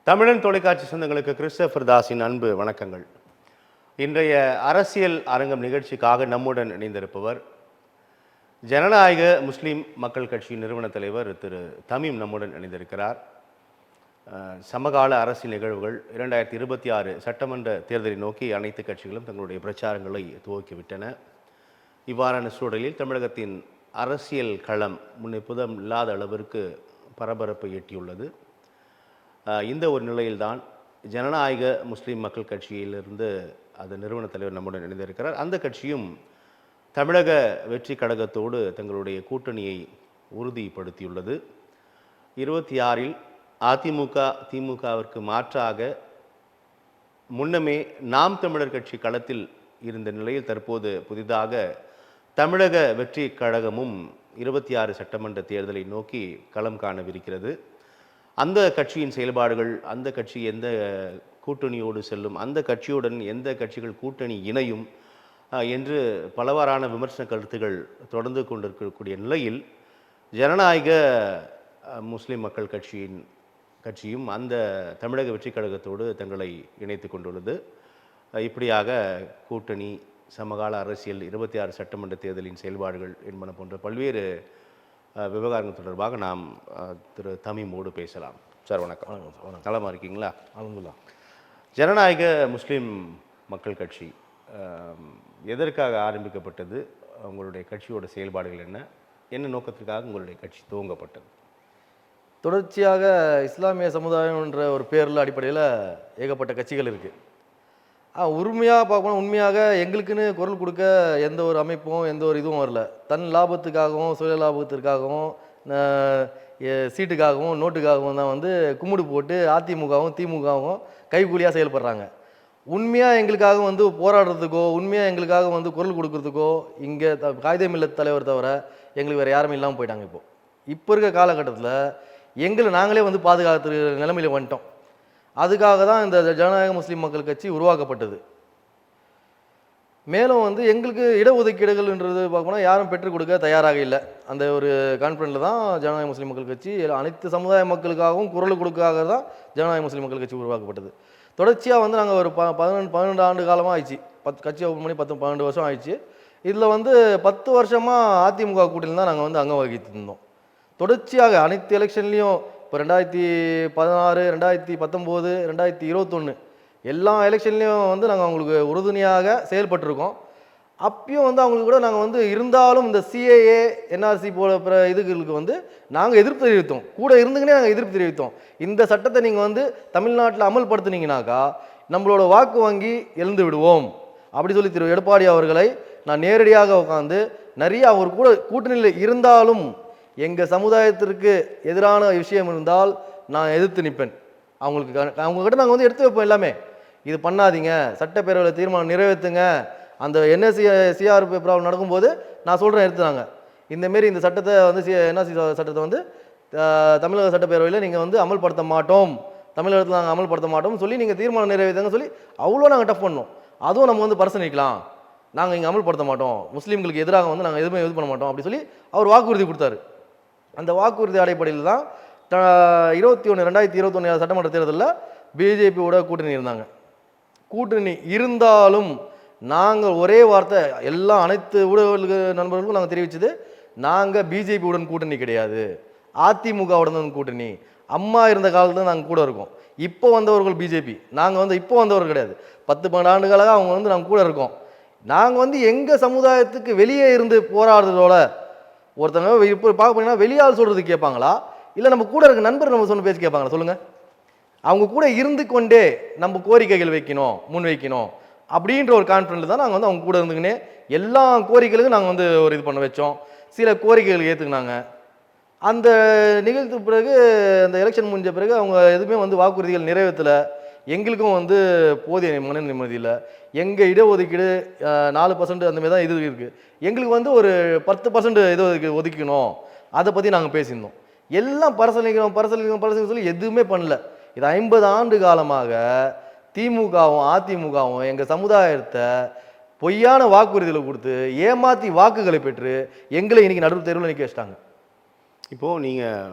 தமிழன் தொலைக்காட்சி சொந்தங்களுக்கு கிறிஸ்டோபர் தாஸின் அன்பு வணக்கங்கள். இன்றைய அரசியல் அரங்கம் நிகழ்ச்சிக்காக நம்முடன் இணைந்திருப்பவர் ஜனநாயக முஸ்லீம் மக்கள் கட்சியின் நிறுவன தலைவர் திரு தமீம் நம்முடன் இணைந்திருக்கிறார். சமகால அரசியல் நிகழ்வுகள் 2026 சட்டமன்ற தேர்தலை நோக்கி அனைத்து கட்சிகளும் தங்களுடைய பிரச்சாரங்களை துவக்கிவிட்டன. இவ்வாறான சூழலில் தமிழகத்தின் அரசியல் களம் முன்னெப்போதும் இல்லாத அளவிற்கு பரபரப்பை எட்டியுள்ளது. இந்த ஒரு நிலையில்தான் ஜனநாயக முஸ்லீம் மக்கள் கட்சியிலிருந்து அதன் நிறுவன தலைவர் நம்முடன் இணைந்திருக்கிறார். அந்த கட்சியும் தமிழக வெற்றி கழகத்தோடு தங்களுடைய கூட்டணியை உறுதிப்படுத்தியுள்ளது. 26இல் அதிமுக திமுகவிற்கு மாற்றாக முன்னமே நாம் தமிழர் கட்சி களத்தில் இருந்த நிலையில் தற்போது புதிதாக தமிழக வெற்றி கழகமும் 26 சட்டமன்ற தேர்தலை நோக்கி களம் காணவிருக்கிறது. அந்த கட்சியின் செயல்பாடுகள், அந்த கட்சி எந்த கூட்டணியோடு செல்லும், அந்த கட்சியுடன் எந்த கட்சிகள் கூட்டணி இணையும் என்று பலவாறான விமர்சன கருத்துகள் தொடர்ந்து கொண்டிருக்கக்கூடிய நிலையில் ஜனநாயக முஸ்லீம் மக்கள் கட்சியும் அந்த தமிழக வெற்றி கழகத்தோடு தங்களை இணைத்து கொண்டுள்ளது. இப்படியாக கூட்டணி, சமகால அரசியல், 26 சட்டமன்ற தேர்தலின் செயல்பாடுகள் என்பன போன்ற பல்வேறு விவகாரங்கள் தொடர்பாக நாம் திரு தமீமோடு பேசலாம். சார் வணக்கம். வணக்கம். நலமாக இருக்கீங்களா? அல்ஹம்துலில்லாஹ். ஜனநாயக முஸ்லீம் மக்கள் கட்சி எதற்காக ஆரம்பிக்கப்பட்டது? உங்களுடைய கட்சியோட செயல்பாடுகள் என்ன நோக்கத்திற்காக உங்களுடைய கட்சி துவங்கப்பட்டது? தொடர்ச்சியாக இஸ்லாமிய சமுதாயம் என்ற ஒரு பேரில் அடிப்படையில் ஏகப்பட்ட கட்சிகள் இருக்குது. உண்மையாக பார்க்கணும், உண்மையாக எங்களுக்குன்னு குரல் கொடுக்க எந்த ஒரு அமைப்பும் எந்த ஒரு இதுவும் வரல. தன் லாபத்துக்காகவும் சுய லாபத்திற்காகவும் சீட்டுக்காகவும் நோட்டுக்காகவும் தான் கும்பிடு போட்டு அதிமுகவும் திமுகவும் கைகூலியாக செயல்படுறாங்க. உண்மையாக எங்களுக்காக போராடுறதுக்கோ உண்மையாக எங்களுக்காக குரல் கொடுக்கறதுக்கோ இங்கே காயிதே மில்லத் தலைவர் தவிர எங்களுக்கு வேறு யாருமே இல்லாமல் போயிட்டாங்க. இப்போ இருக்க காலகட்டத்தில் எங்களை நாங்களே பாதுகாத்து நிலைமையில் வந்துட்டோம். அதுக்காக தான் இந்த ஜனநாயக முஸ்லீம் மக்கள் கட்சி உருவாக்கப்பட்டது. மேலும் எங்களுக்கு இடஒதுக்கீடுகள்ன்றது பார்க்கணும்னா யாரும் பெற்றுக் கொடுக்க தயாராக இல்லை. அந்த ஒரு கான்ஃபிடென்ட்டில் தான் ஜனநாயக முஸ்லீம் மக்கள் கட்சி அனைத்து சமுதாய மக்களுக்காகவும் குரல் கொடுக்காக தான் ஜனநாயக முஸ்லீம் மக்கள் கட்சி உருவாக்கப்பட்டது. தொடர்ச்சியாக நாங்கள் ஒரு 12 ஆண்டு காலமாக ஆயிடுச்சு. கட்சி ஓப்பன் பண்ணி 12 வருஷம் ஆயிடுச்சு. இதில் 10 வருஷமாக அதிமுக கூட்டணியில் தான் நாங்கள் அங்கம் வகித்திருந்தோம். தொடர்ச்சியாக அனைத்து எலெக்ஷன்லேயும் இப்போ 2016, 2019, 2021 எல்லா எலெக்ஷன்லேயும் நாங்கள் அவங்களுக்கு உறுதுணையாக செயல்பட்டுருக்கோம். அப்பயும் அவங்களுக்கு கூட நாங்கள் இருந்தாலும் இந்த சிஏஏ என்ஆர்சி போல பிற இதுகளுக்கு நாங்கள் எதிர்ப்பு தெரிவித்தோம். கூட இருந்துக்கினே நாங்கள் எதிர்ப்பு தெரிவித்தோம். இந்த சட்டத்தை நீங்கள் தமிழ்நாட்டில் அமல்படுத்தினீங்கனாக்கா நம்மளோட வாக்கு வங்கி எழுந்து விடுவோம் அப்படி சொல்லி திரு எடப்பாடி அவர்களை நான் நேரடியாக உட்காந்து நிறைய அவர் கூட கூட்டணியில் இருந்தாலும் எங்கள் சமுதாயத்திற்கு எதிரான விஷயம் இருந்தால் நான் எதிர்த்து நிற்பேன். அவங்கக்கிட்ட நாங்கள் எடுத்து வைப்போம். எல்லாமே இது பண்ணாதீங்க, சட்டப்பேரவையில் தீர்மானம் நிறைவேற்றுங்க, அந்த என்எஸ்சி சிஆர் ப்ராப்ளம் நடக்கும்போது நான் சொல்கிறேன் எடுத்துனாங்க. இந்தமாரி இந்த சட்டத்தை என்எஸ்சி சட்டத்தை தமிழக சட்டப்பேரவையில் நீங்கள் அமல்படுத்த மாட்டோம், தமிழகத்தில் நாங்கள் அமல்படுத்த மாட்டோம்னு சொல்லி நீங்கள் தீர்மானம் நிறைவேற்றுங்க சொல்லி அவ்வளோ நாங்கள் டஃப் பண்ணோம். அதுவும் நம்ம பரிசீலிக்கலாம், நாங்கள் இங்கே அமல்படுத்த மாட்டோம், முஸ்லீம்களுக்கு எதிராக நாங்கள் எதுவுமே இது பண்ண மாட்டோம் அப்படி சொல்லி அவர் வாக்குறுதி கொடுத்தாரு. அந்த வாக்குறுதி அடிப்படையில் தான் 2021 சட்டமன்ற தேர்தலில் பிஜேபியோட கூட்டணி இருந்தாங்க. கூட்டணி இருந்தாலும் நாங்கள் ஒரே வார்த்தை அனைத்து ஊடக நண்பர்களுக்கும் நாங்கள் தெரிவித்தது, நாங்கள் பிஜேபியுடன் கூட்டணி கிடையாது, அதிமுகவுடன் கூட்டணி. அம்மா இருந்த காலத்தில் நாங்கள் கூட இருக்கோம். இப்போ வந்தவர்கள் பிஜேபி, நாங்கள் இப்போ வந்தவர்கள் கிடையாது. 10-12 ஆண்டுகளாக அவங்க நாங்கள் கூட இருக்கோம். நாங்கள் எங்கள் சமுதாயத்துக்கு வெளியே இருந்து போராடுறதோட ஒருத்தங்க இப்போ பார்க்க போனீங்கன்னா வெளியால் சொல்கிறது கேட்பாங்களா, இல்லை நம்ம கூட இருக்க நண்பர் நம்ம சொன்ன பேச்சு கேட்பாங்களா சொல்லுங்கள்? அவங்க கூட இருந்து கொண்டே நம்ம கோரிக்கைகள் முன் வைக்கணும் அப்படின்ற ஒரு கான்ஃபிடென்ட் தான் நாங்கள் அவங்க கூட இருந்துக்கினே எல்லா கோரிக்கைகளுக்கும் நாங்கள் ஒரு இது பண்ண வச்சோம். சில கோரிக்கைகள் ஏற்றுக்கினாங்க. அந்த நிகழ்த்து பிறகு அந்த எலெக்ஷன் முடிஞ்ச பிறகு அவங்க எதுவுமே வாக்குறுதிகள் நிறைவேற்றலை. எங்களுக்கும் போதிய மன நிம்மதி இல்லை. எங்கள் இடஒதுக்கீடு 4% அந்தமாரி தான் இது இருக்குது. எங்களுக்கு ஒரு 10% ஒதுக்கணும், அதை பற்றி நாங்கள் பேசியிருந்தோம். எல்லாம் பரிசீலிக்கிறோம் சொல்லி எதுவுமே பண்ணல. இது 50 ஆண்டு காலமாக திமுகவும் அதிமுகவும் எங்கள் சமுதாயத்தை பொய்யான வாக்குறுதிகளை கொடுத்து ஏமாற்றி வாக்குகளை பெற்று எங்களை இன்னைக்கு நடுவு தெருவில் நிற்க வச்சிட்டாங்க. இப்போது நீங்கள்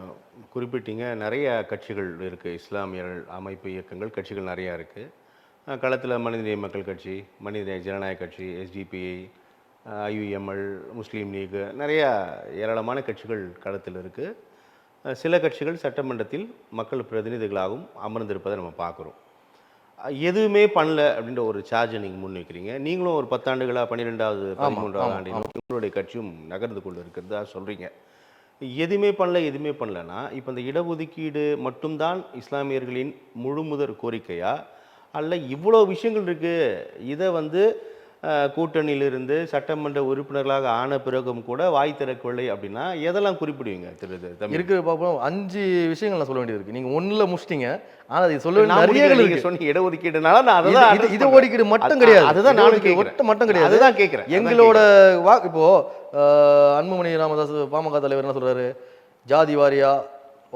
குறிப்பிட்டீங்க நிறைய கட்சிகள் இருக்குது, இஸ்லாமியர்கள் அமைப்பு இயக்கங்கள் கட்சிகள் நிறையா இருக்குது. களத்தில் மனிதநேய மக்கள் கட்சி, மனிதநேய ஜனநாயக கட்சி, எஸ்டிபிஐ, ஐயுஎம்எல், முஸ்லீம் லீக், நிறையா ஏராளமான கட்சிகள் களத்தில் இருக்குது. சில கட்சிகள் சட்டமன்றத்தில் மக்கள் பிரதிநிதிகளாகவும் அமர்ந்திருப்பதை நம்ம பார்க்குறோம். எதுவுமே பண்ணல அப்படின்ற ஒரு சார்ஜை நீங்கள் முன்வைக்கிறீங்க. நீங்களும் ஒரு 10 ஆண்டுகளாக 12வது 13வது ஆண்டில் உங்களுடைய கட்சியும் நகர்ந்து கொண்டு இருக்கிறதா சொல்கிறீங்க. எதுவுமே பண்ணலன்னா இப்போ இந்த இடஒதுக்கீடு மட்டும்தான் இஸ்லாமியர்களின் முழுமுதற் கோரிக்கையா, அல்ல இவ்வளோ விஷயங்கள் இருக்குது, இதை வந்து கூட்டணியிலிருந்து சட்டமன்ற உறுப்பினர்களாக ஆன பிறகும் கூட வாய் திறக்கவில்லை அப்படின்னா எதெல்லாம் குறிப்பிடுவீங்க திரு இருக்கிற பார்ப்போம்? 5 விஷயங்கள் நான் சொல்ல வேண்டியது இருக்குது. நீங்கள் 1ல் முடிச்சிட்டீங்க. ஆனால் அது சொல்ல நிறைய சொன்னீங்க. இடஒதுக்கீடுனால நான் அதுதான் இது ஒதுக்கீடு மட்டும் கிடையாது, அதுதான் நானும் மட்டும் கிடையாது, அதுதான் கேட்குறேன். எங்களோட இப்போ அன்புமணி ராமதாஸ் பாமக தலைவர் என்ன சொல்றாரு? ஜாதி வாரியா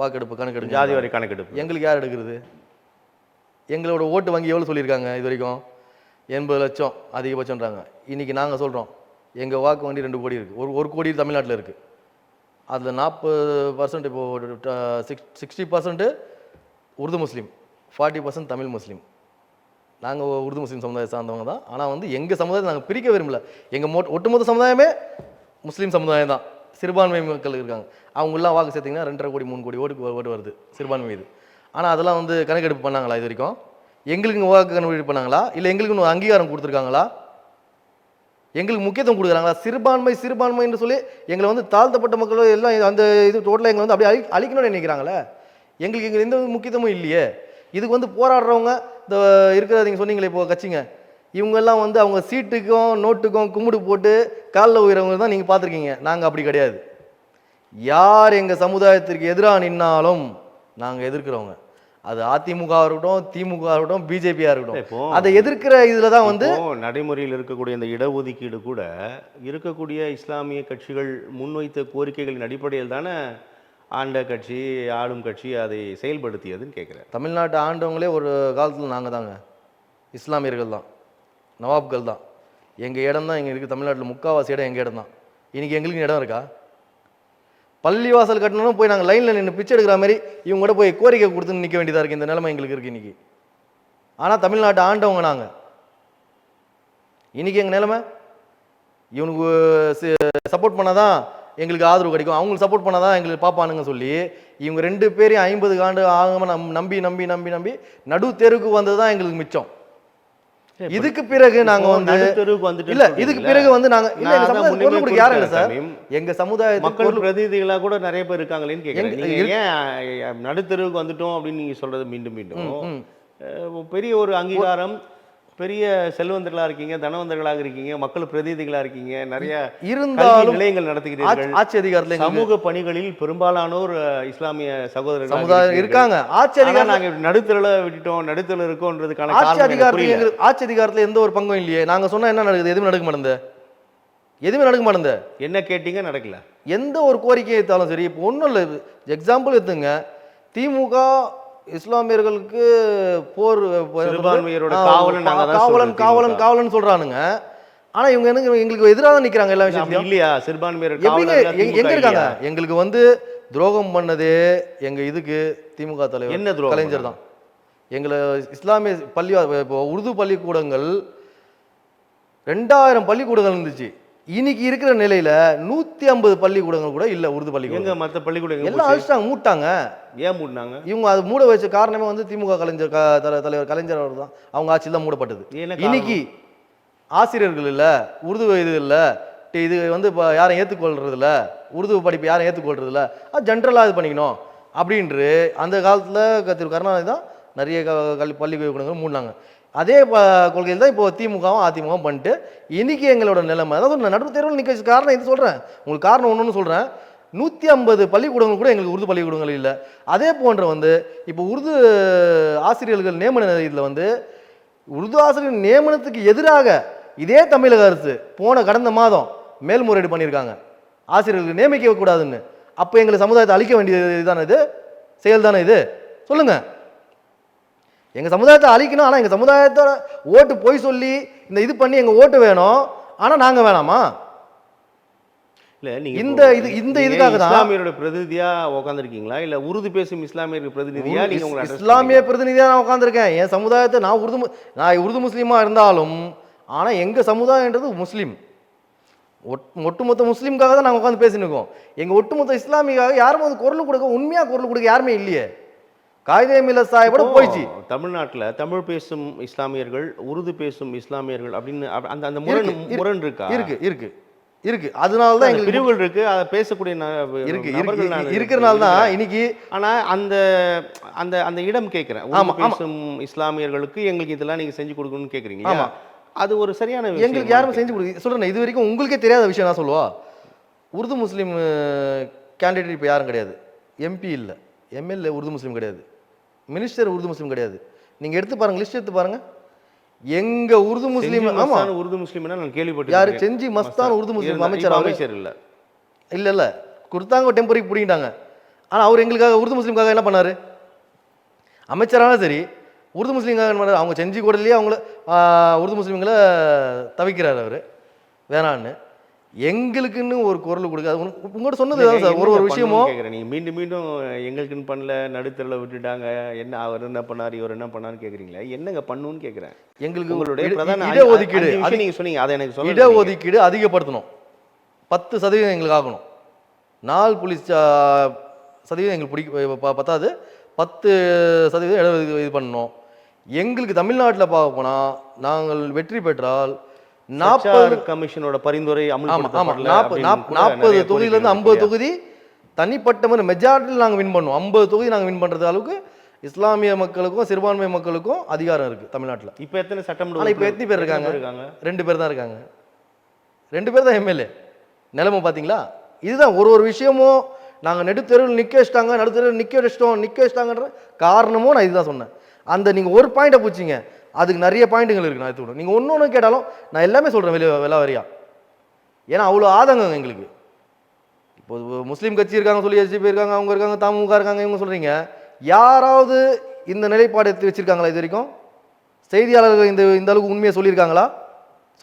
வாக்கெடுப்பு கணக்கெடுப்பு. ஜாதி வாரி கணக்கெடுப்பு எங்களுக்கு யார் எடுக்கிறது? எங்களோட ஓட்டு வங்கி எவ்வளோ சொல்லியிருக்காங்க இது வரைக்கும்? 80 லட்சம் அதிகபட்சம்ன்றாங்க. இன்றைக்கி நாங்கள் சொல்கிறோம் எங்கள் வாக்கு வண்டி 2 கோடி இருக்குது. ஒரு கோடி தமிழ்நாட்டில் இருக்குது. அதில் 40% இப்போது 60% உருது முஸ்லீம், 40% தமிழ் முஸ்லீம். நாங்கள் உருது முஸ்லீம் சமுதாயம் சார்ந்தவங்க தான். ஆனால் வந்து எங்கள் சமுதாயத்தை நாங்கள் பிரிக்க விரும்பல. எங்கள் ஒட்டுமொத்த சமுதாயமே முஸ்லீம் சமுதாயம் தான். சிறுபான்மை மக்கள் இருக்காங்க, அவங்களாம் வாக்கு சேர்த்திங்கன்னா 2.5 கோடி 3 கோடி ஓட்டு வருது சிறுபான்மை மீது. ஆனால் அதெல்லாம் வந்து கணக்கெடுப்பு பண்ணாங்களா இது வரைக்கும்? எங்களுக்கு வாக்கு கணக்கெடுப்பு பண்ணாங்களா? இல்லை எங்களுக்கு அங்கீகாரம் கொடுத்துருக்காங்களா? எங்களுக்கு முக்கியத்துவம் கொடுக்குறாங்களா? சிறுபான்மை என்று சொல்லி எங்களை வந்து தாழ்த்தப்பட்ட மக்கள் எல்லாம் அந்த இது டோட்டலாக எங்களை வந்து அப்படியே அழிக்கணும்னு நினைக்கிறாங்களே. எங்களுக்கு எங்களுக்கு எந்த முக்கியத்துவமும் இல்லையே. இதுக்கு வந்து போராடுறவங்க இந்த இருக்கிற நீங்கள் சொன்னீங்களே இப்போ கட்சிங்க, இவங்கெல்லாம் வந்து அவங்க சீட்டுக்கும் நோட்டுக்கும் கும்பிடு போட்டு காலில் உயிரவங்க தான் நீங்கள் பார்த்துருக்கீங்க. நாங்கள் அப்படி கிடையாது. யார் எங்கள் சமுதாயத்திற்கு எதிராக நின்னாலும் நாங்கள் எதிர்க்கிறவங்க. அது அதிமுக இருக்கட்டும், திமுக இருக்கட்டும், பிஜேபியாக இருக்கட்டும், அதை எதிர்க்கிற இதில் தான் வந்து நடைமுறையில் இருக்கக்கூடிய இந்த இடஒதுக்கீடு கூட இருக்கக்கூடிய இஸ்லாமிய கட்சிகள் முன்வைத்த கோரிக்கைகளின் அடிப்படையில் தானே ஆண்ட கட்சி, ஆளும் கட்சி அதை செயல்படுத்தியதுன்னு கேட்குறேன். தமிழ்நாட்டு ஆண்டவங்களே ஒரு காலத்தில் நாங்கள் தாங்க, இஸ்லாமியர்கள் தான், நவாப்கள் தான். எங்கள் இடம் தான் எங்கள் இருக்குது. தமிழ்நாட்டில் முக்கால்வாசி இடம் எங்கள் இடம் தான். இன்றைக்கி எங்களுக்கு இடம் இருக்கா? பள்ளிவாசல் கட்டணும் போய் நாங்கள் லைனில் நின்று பிச்சை எடுக்கிற மாதிரி இவங்க கூட போய் கோரிக்கை கொடுத்துன்னு நிற்க வேண்டியதாக இருக்குது. இந்த நிலைமை எங்களுக்கு இருக்குது இன்றைக்கி. ஆனால் தமிழ்நாட்டை ஆண்டவங்க நாங்கள். இன்றைக்கி எங்கள் நிலைமை இவனுக்கு சப்போர்ட் பண்ணாதான் எங்களுக்கு ஆதரவு கிடைக்கும், அவங்களுக்கு சப்போர்ட் பண்ணாதான் எங்களுக்கு பார்ப்பானுங்க சொல்லி இவங்க 2 பேரையும் 50 ஆண்டு ஆகாமல் நம்பி நம்பி நம்பி நம்பி நடு தெருவுக்கு வந்தது தான் எங்களுக்கு மிச்சம். இதுக்கு பிறகு நாங்க வந்து இல்ல, இதுக்கு பிறகு வந்து நாங்க இல்ல, எங்க சமுதாயத்துக்கு யாரும் இல்ல சார், எங்க சமுதாயத்துக்கு மக்கள் பிரதிநிதிகளா கூட நிறைய பேர் இருக்காங்களேன்னு கேக்குறேன். ஏன் நடுத்தருவுக்கு வந்துட்டோம் அப்படின்னு நீங்க சொல்றது மீண்டும் மீண்டும் பெரிய ஒரு அங்கீகாரம், பெரிய செல்வந்தர்களா இருக்கீங்க, தனவந்தர்களாக இருக்கீங்க, மக்கள் பிரதிநிதிகளா இருக்கீங்க, நிறைய இருந்தாலும் நிலையங்கள் நடத்துகிறீர்கள். ஆட்சி அதிகாரத்துல சமூக பணிகளில் பெரும்பாலானோர் இஸ்லாமிய சகோதரர்கள் இருக்காங்க. ஆட்சி அதிகாரம் நாங்க நடுத்தருல விட்டுட்டோம், நடுத்தருல இருக்கோன்றதுக்கான ஆட்சி அதிகாரத்துல எந்த ஒரு பங்கும் இல்லையே. நாங்க சொன்னா என்ன நடக்குது? எதுவுமே நடக்க மாட்டேங்குது. எதுவுமே நடக்க மாட்டேங்குது. என்ன கேட்டீங்க? நடக்கல. எந்த ஒரு கோரிக்கை எடுத்தாலும் சரி, இப்போ ஒன்றும் இல்லை, எக்ஸாம்பிள் எடுத்துங்க, திமுக இஸ்லாமியர்களுக்கு போர் காவலன் காவலன் காவலன் சொல்றானுங்க. ஆனா இவங்க எங்களுக்கு எதிராக தான் நிக்கிறாங்க எல்லா விஷயத்தையும். இல்லையா? சிறுபான்மையர் எங்க இருக்காங்க? எங்களுக்கு வந்து துரோகம் பண்ணதே எங்க இதுக்கு திமுக தலைவர் என்ன துரோகம்? கலைஞர் தான். எங்களை இஸ்லாமிய பள்ளி, இப்போ உருது பள்ளிக்கூடங்கள் 2000 பள்ளிக்கூடங்கள் இருந்துச்சு. இன்னைக்கு இருக்கிற நிலையில 150 பள்ளிக்கூடங்கள் கூட இல்ல. உருது பள்ளிக்கூடம் மற்ற பள்ளிக்கூடம் எல்லாம் அழிச்சிட்டாங்க, மூட்டாங்க. ஏன் மூடினாங்க? இவங்க அது மூட வச்ச காரணமே வந்து திமுக தலைவர் கலைஞர் அவர் தான். அவங்க ஆட்சியில் தான் மூடப்பட்டது. இன்னைக்கு ஆசிரியர்கள் இல்ல, உருது இது இல்ல, இது வந்து இப்போ யாரும் ஏற்றுக்கொள்றது இல்லை, உருது படிப்பு யாரும் ஏற்றுக்கொள்றது இல்லை, அது ஜென்ரலாக இது பண்ணிக்கணும் அப்படின்று அந்த காலத்தில் திரு கருணாநிதி தான் நிறைய பள்ளிக்கூடங்கள் மூடினாங்க. அதே கொள்கையில் தான் இப்போ திமுகவும் அதிமுகவும் பண்ணிட்டு இன்னைக்கு எங்களோட நிலைமை. அதாவது நடுவு தேர்வில் நிற்க காரணம் இது சொல்கிறேன் உங்களுக்கு. காரணம் ஒன்று சொல்கிறேன், 150 பள்ளிக்கூடங்கள் கூட எங்களுக்கு உருது பள்ளிக்கூடங்கள் இல்லை. அதே போன்ற வந்து இப்போ உருது ஆசிரியர்கள் நியமன இதில் வந்து உருது ஆசிரியர் நியமனத்துக்கு எதிராக இதே தமிழக அரசு கடந்த மாதம் மேல்முறையீடு பண்ணியிருக்காங்க, ஆசிரியர்களுக்கு நியமிக்க கூடாதுன்னு. அப்போ எங்களை சமுதாயத்தை அழிக்க வேண்டியது இதுதானே, இது செயல் தானே இது? சொல்லுங்க. எங்க சமுதாயத்தை அழிக்கணும், ஆனால் எங்க சமுதாயத்தோட ஓட்டு போய் சொல்லி இந்த இது பண்ணி எங்க ஓட்டு வேணும், ஆனால் நாங்கள் வேணாமா? இல்ல நீங்க இந்த நீங்க இதுக்காக தான் இஸ்லாமியரோட பிரதிநிதியா உட்காந்துருக்கீங்களா இல்ல உருது பேசும் இஸ்லாமியருக்கு பிரதிநிதியா நீங்க உங்களை address இஸ்லாமிய பண்றீங்களா? பிரதிநிதியா நான் உட்காந்துருக்கேன். என் சமுதாயத்தை நான் உருது முஸ்லீமா இருந்தாலும் ஆனா எங்க சமுதாயம்ன்றது முஸ்லீம். ஒட்டுமொத்த முஸ்லீம்காக தான் நாங்க உட்காந்து பேசிட்டு இருக்கோம். எங்க ஒட்டுமொத்த இஸ்லாமியக்காக யாரும் வந்து குரல் கொடுக்க, உண்மையா குரல் கொடுக்க யாருமே இல்லையே. காயிதே மில்லத் சாஹிபோட போயிடுச்சு. தமிழ்நாட்டுல தமிழ் பேசும் இஸ்லாமியர்கள் உருது பேசும் இஸ்லாமியர்கள் அப்படின்னு அந்த அந்த முரண் இருக்கா? இருக்கு இருக்கு இருக்கு. அதனால தான் எங்களுக்கு பிரிவுகள் இருக்கு. அதை பேசக்கூடிய இருக்கிறனால தான் இன்னைக்கு. ஆனா அந்த அந்த அந்த இடம் கேட்கிறேன். ஆமா, உருது பேசும் இஸ்லாமியர்களுக்கு எங்களுக்கு இதெல்லாம் நீங்க செஞ்சு கொடுக்கணும்னு கேக்குறீங்க. ஆமா. அது ஒரு சரியான எங்களுக்கு யாருமே செஞ்சு கொடுக்க சொல்றேன். இது வரைக்கும் உங்களுக்கே தெரியாத விஷயம் நான் சொல்லுவா. உருது முஸ்லீம் கேண்டிடேட் இப்போ யாரும் கிடையாது. எம்பி இல்லை, எம்எல்ஏ உருது முஸ்லீம் கிடையாது, மினிஸ்டர் உருது முஸ்லீம் கிடையாது. நீங்க எடுத்து பாருங்க, லிஸ்ட் எடுத்து பாருங்க. எங்க உருது முஸ்லீம், ஆமா உருது முஸ்லீம்னா நான் கேள்விப்பட்டேன். யாரு செஞ்சி மஸ்தான் உருது முஸ்லீம் அமைச்சர் அமைச்சர் இல்ல இல்ல கொடுத்தாங்க, டெம்பரரி பிடிங்கிட்டாங்க. ஆனா அவர் எங்களுக்காக உருது முஸ்லீம்காக என்ன பண்ணாரு? அமைச்சரான சரி உருது முஸ்லீம்காக என்ன பண்ணாரு? அவங்க செஞ்சி கூடலையே அவங்கள உருது முஸ்லீம்களை தவிக்கிறாரு அவர் வேணான்னு. எங்களுக்குன்னு ஒரு குரல் கொடுக்காது. உங்கள்கிட்ட சொன்னது சார் ஒரு விஷயமோ நீங்க மீண்டும் மீண்டும் எங்களுக்குன்னு பண்ணல, நடுத்தரில் விட்டுட்டாங்க, என்ன அவர் என்ன பண்ணார் இவர் என்ன பண்ணாருன்னு கேக்குறீங்களா? என்னங்க பண்ணுன்னு கேட்குறேன். எங்களுக்கு உங்களுடைய பிரதான இடஒதுக்கீடு நீங்க சொன்னீங்க, அதை எனக்கு சொல்ல. இடஒதுக்கீடு அதிகப்படுத்தணும். 10% எங்களுக்கு ஆகணும். 4% எங்களுக்கு பத்தாது. 10% இடஒதுக்கீடு இது பண்ணணும். எங்களுக்கு தமிழ்நாட்டில் பார்க்க போனா நாங்கள் வெற்றி பெற்றால் 40 கமிஷனோட பரிந்துரை 40 தொகுதியிலேருந்து 50 தொகுதி தனிப்பட்ட மாதிரி மெஜாரிட்டியில் நாங்கள் வின் பண்ணுவோம். 50 தொகுதி நாங்கள் வின் பண்ணுறது அளவுக்கு இஸ்லாமிய மக்களுக்கும் சிறுபான்மை மக்களுக்கும் அதிகாரம் இருக்குது தமிழ்நாட்டில். இப்போ எத்தனை சட்டமன்ற? ஆனால் இப்போ எத்தனை பேர் இருக்காங்க? 2 பேர் தான் இருக்காங்க. 2 பேர் தான் எம்எல்ஏ. நிலைமை பார்த்தீங்களா? இதுதான் ஒரு விஷயமும் நாங்கள் நடுத்தெருவில் நிற்க வச்சிட்டாங்க, நடுத்தெருவில் நிற்க வச்சிட்டாங்கன்ற காரணமும் நான் இதுதான் சொன்னேன். அந்த நீங்கள் ஒரு பாயிண்டை பூச்சிங்க, அதுக்கு நிறைய பாயிண்ட்டுகள் இருக்குது. நான் எடுத்துக்கிட்டோம். நீங்கள் ஒன்று கேட்டாலும் நான் எல்லாமே சொல்கிறேன் விலாவரியா. ஏன்னா அவ்வளோ ஆதங்கம் எங்களுக்கு. இப்போ முஸ்லீம் கட்சி இருக்காங்க, சொல்லி எஸ்டிபி இருக்காங்க, அவங்க இருக்காங்க, தமுக இருக்காங்க, இவங்க சொல்கிறீங்க. யாராவது இந்த நிலைப்பாடு எடுத்து வச்சிருக்காங்களா? இது வரைக்கும் செய்தியாளர்கள் இந்த அளவுக்கு உண்மையை சொல்லியிருக்காங்களா?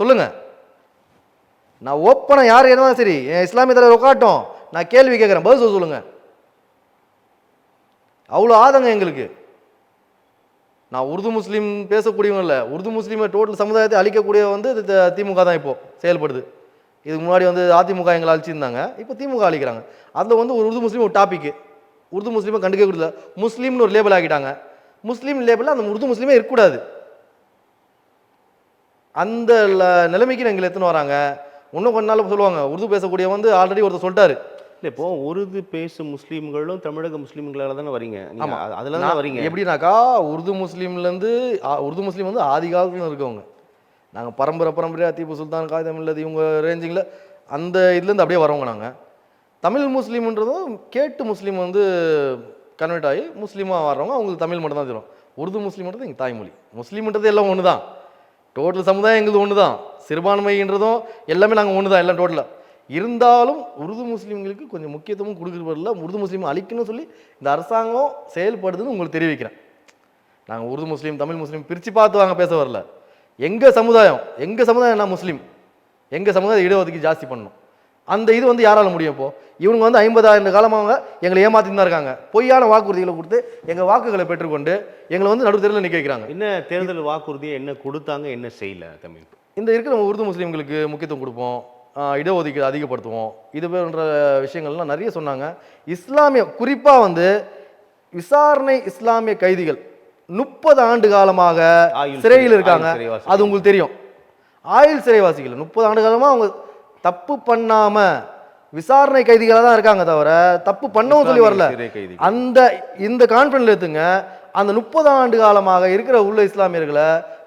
சொல்லுங்க. நான் ஓப்பனாக யார் என்ன சரி, என் இஸ்லாமிய தலைவர் உட்காட்டும், நான் கேள்வி கேட்குறேன், பதில் சொல்லுங்க. அவ்வளோ ஆதங்கம் எங்களுக்கு. நான் உருது முஸ்லீம் பேசக்கூடியவங்க இல்லை, உருது முஸ்லீமை டோட்டல் சமுதாயத்தை அழிக்கக்கூடிய வந்து திமுக தான் இப்போ செயல்படுது. இதுக்கு முன்னாடி வந்து அதிமுக எங்களை அழிச்சிருந்தாங்க, இப்போ திமுக அழிக்கிறாங்க. அதில் வந்து ஒரு உருது முஸ்லீம் ஒரு டாபிக், உருது முஸ்லீமை கண்டுக்க கொடுக்கல, முஸ்லீம்னு ஒரு லேபிள் ஆக்கிட்டாங்க. முஸ்லீம் லேபிளில் அந்த உருது முஸ்லீமே இருக்கக்கூடாது. அந்த நிலைமைக்கு எங்களை எடுத்துன்னு வராங்க. இன்னும் கொஞ்ச நாள் சொல்லுவாங்க உருது பேசக்கூடிய வந்து ஆல்ரெடி ஒருத்தர் சொல்லிட்டாரு. இல்லை, இப்போ உருது பேசும் முஸ்லீம்களும் தமிழக முஸ்லீம்களால தானே வரீங்க. அதில் தான் வரீங்க. எப்படின்னாக்கா உருது முஸ்லீம்லேருந்து உருது முஸ்லீம் வந்து ஆதி காலத்துல இருக்கவங்க. நாங்கள் பரம்பரையாக தீபு சுல்தான் காகிதம் இல்லது இவங்க ரேஞ்சிங்கில் அந்த இதுலேருந்து அப்படியே வரவங்க. நாங்கள் தமிழ் முஸ்லீம்ன்றதும் கேட்டு முஸ்லீம் வந்து கன்வெர்ட் ஆகி முஸ்லீமாக வர்றவங்க, அவங்களுக்கு தமிழ் மட்டும் தான் தெரியும். உருது முஸ்லீம்ன்றது எங்கள் தாய்மொழி. முஸ்லீம்ன்றது எல்லாம் ஒன்று தான். டோட்டல் சமுதாயம் எங்களுக்கு ஒன்று தான். சிறுபான்மைன்றதும் எல்லாமே நாங்கள் ஒன்று தான், எல்லாம் டோட்டலாக. இருந்தாலும் உருது முஸ்லீம்களுக்கு கொஞ்சம் முக்கியத்துவம் கொடுக்குறதில்ல. உருது முஸ்லீம் அழிக்கணும்னு சொல்லி இந்த அரசாங்கம் செயல்படுதுன்னு உங்களுக்கு தெரிவிக்கிறேன். நாங்கள் உருது முஸ்லீம் தமிழ் முஸ்லீம் பிரித்து பார்த்து வாங்க பேச வரல. எங்கள் சமுதாயம் என்ன முஸ்லீம், எங்கள் சமுதாயம் இடஒதுக்கீடு ஜாஸ்தி பண்ணணும். அந்த இது வந்து யாரால முடியும்? இப்போ இவங்க வந்து 50 காலமாக எங்களை ஏமாத்தின்னு தான் இருக்காங்க. பொய்யான வாக்குறுதிகளை கொடுத்து எங்கள் வாக்குகளை பெற்றுக்கொண்டு எங்களை வந்து நடுத்தெருவில் நிற்க வைக்கிறாங்க. என்ன தேர்தல் வாக்குறுதியை என்ன கொடுத்தாங்க, என்ன செய்யல? தமிழ் இந்த இருக்கிற உருது முஸ்லீம்களுக்கு முக்கியத்துவம் கொடுப்போம், இடஒதுக்கீடு அதிகப்படுத்துவோம், இது போன்ற விஷயங்கள்லாம் நிறைய சொன்னாங்க. இஸ்லாமிய குறிப்பாக வந்து விசாரணை இஸ்லாமிய கைதிகள் 30 ஆண்டு காலமாக சிறையில் இருக்காங்க. அது உங்களுக்கு தெரியும். ஆயுள் சிறைவாசிகள் 30 ஆண்டு காலமாக அவங்க தப்பு பண்ணாம விசாரணை கைதிகளாக தான் இருக்காங்க, தவிர தப்பு பண்ணவும் சொல்லி வரல. இந்த கான்ஃபரன்ஸ்ல எடுத்துங்க, அந்த 30 ஆண்டு காலமாக இருக்கிற உள்ள இஸ்லாமியர்களை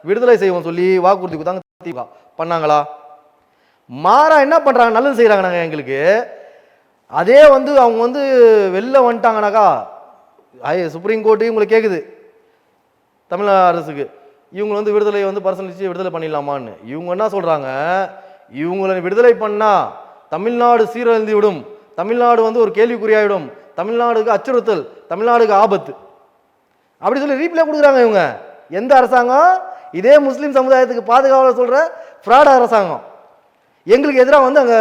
விடுதலை செய்வோம் சொல்லி வாக்குறுதி கொடுத்தாங்க. பண்ணாங்களா? மாறா என்ன பண்றாங்க? நல்லது செய்யறாங்க. நாங்க எங்களுக்கு அதே வந்து அவங்க வந்து வெளில வந்துட்டாங்கனாக்கா சுப்ரீம் கோர்ட்டு இவங்களுக்கு கேட்குது, தமிழ்நாடு அரசுக்கு, இவங்க வந்து விடுதலை வந்து பரிசீலிச்சு விடுதலை பண்ணிடலாமான்னு. இவங்க என்ன சொல்றாங்க, இவங்களை விடுதலை பண்ணா தமிழ்நாடு சீரழிந்து விடும், தமிழ்நாடு வந்து ஒரு கேள்விக்குறியாயிடும், தமிழ்நாடுக்கு அச்சுறுத்தல், தமிழ்நாடுக்கு ஆபத்து அப்படி சொல்லி ரீப்ளே கொடுக்குறாங்க. இவங்க எந்த அரசாங்கம்? இதே முஸ்லீம் சமுதாயத்துக்கு பாதுகாவலர் சொல்ற ஃப்ராட் அரசாங்கம். எங்களுக்கு எதிராக வந்து அங்கே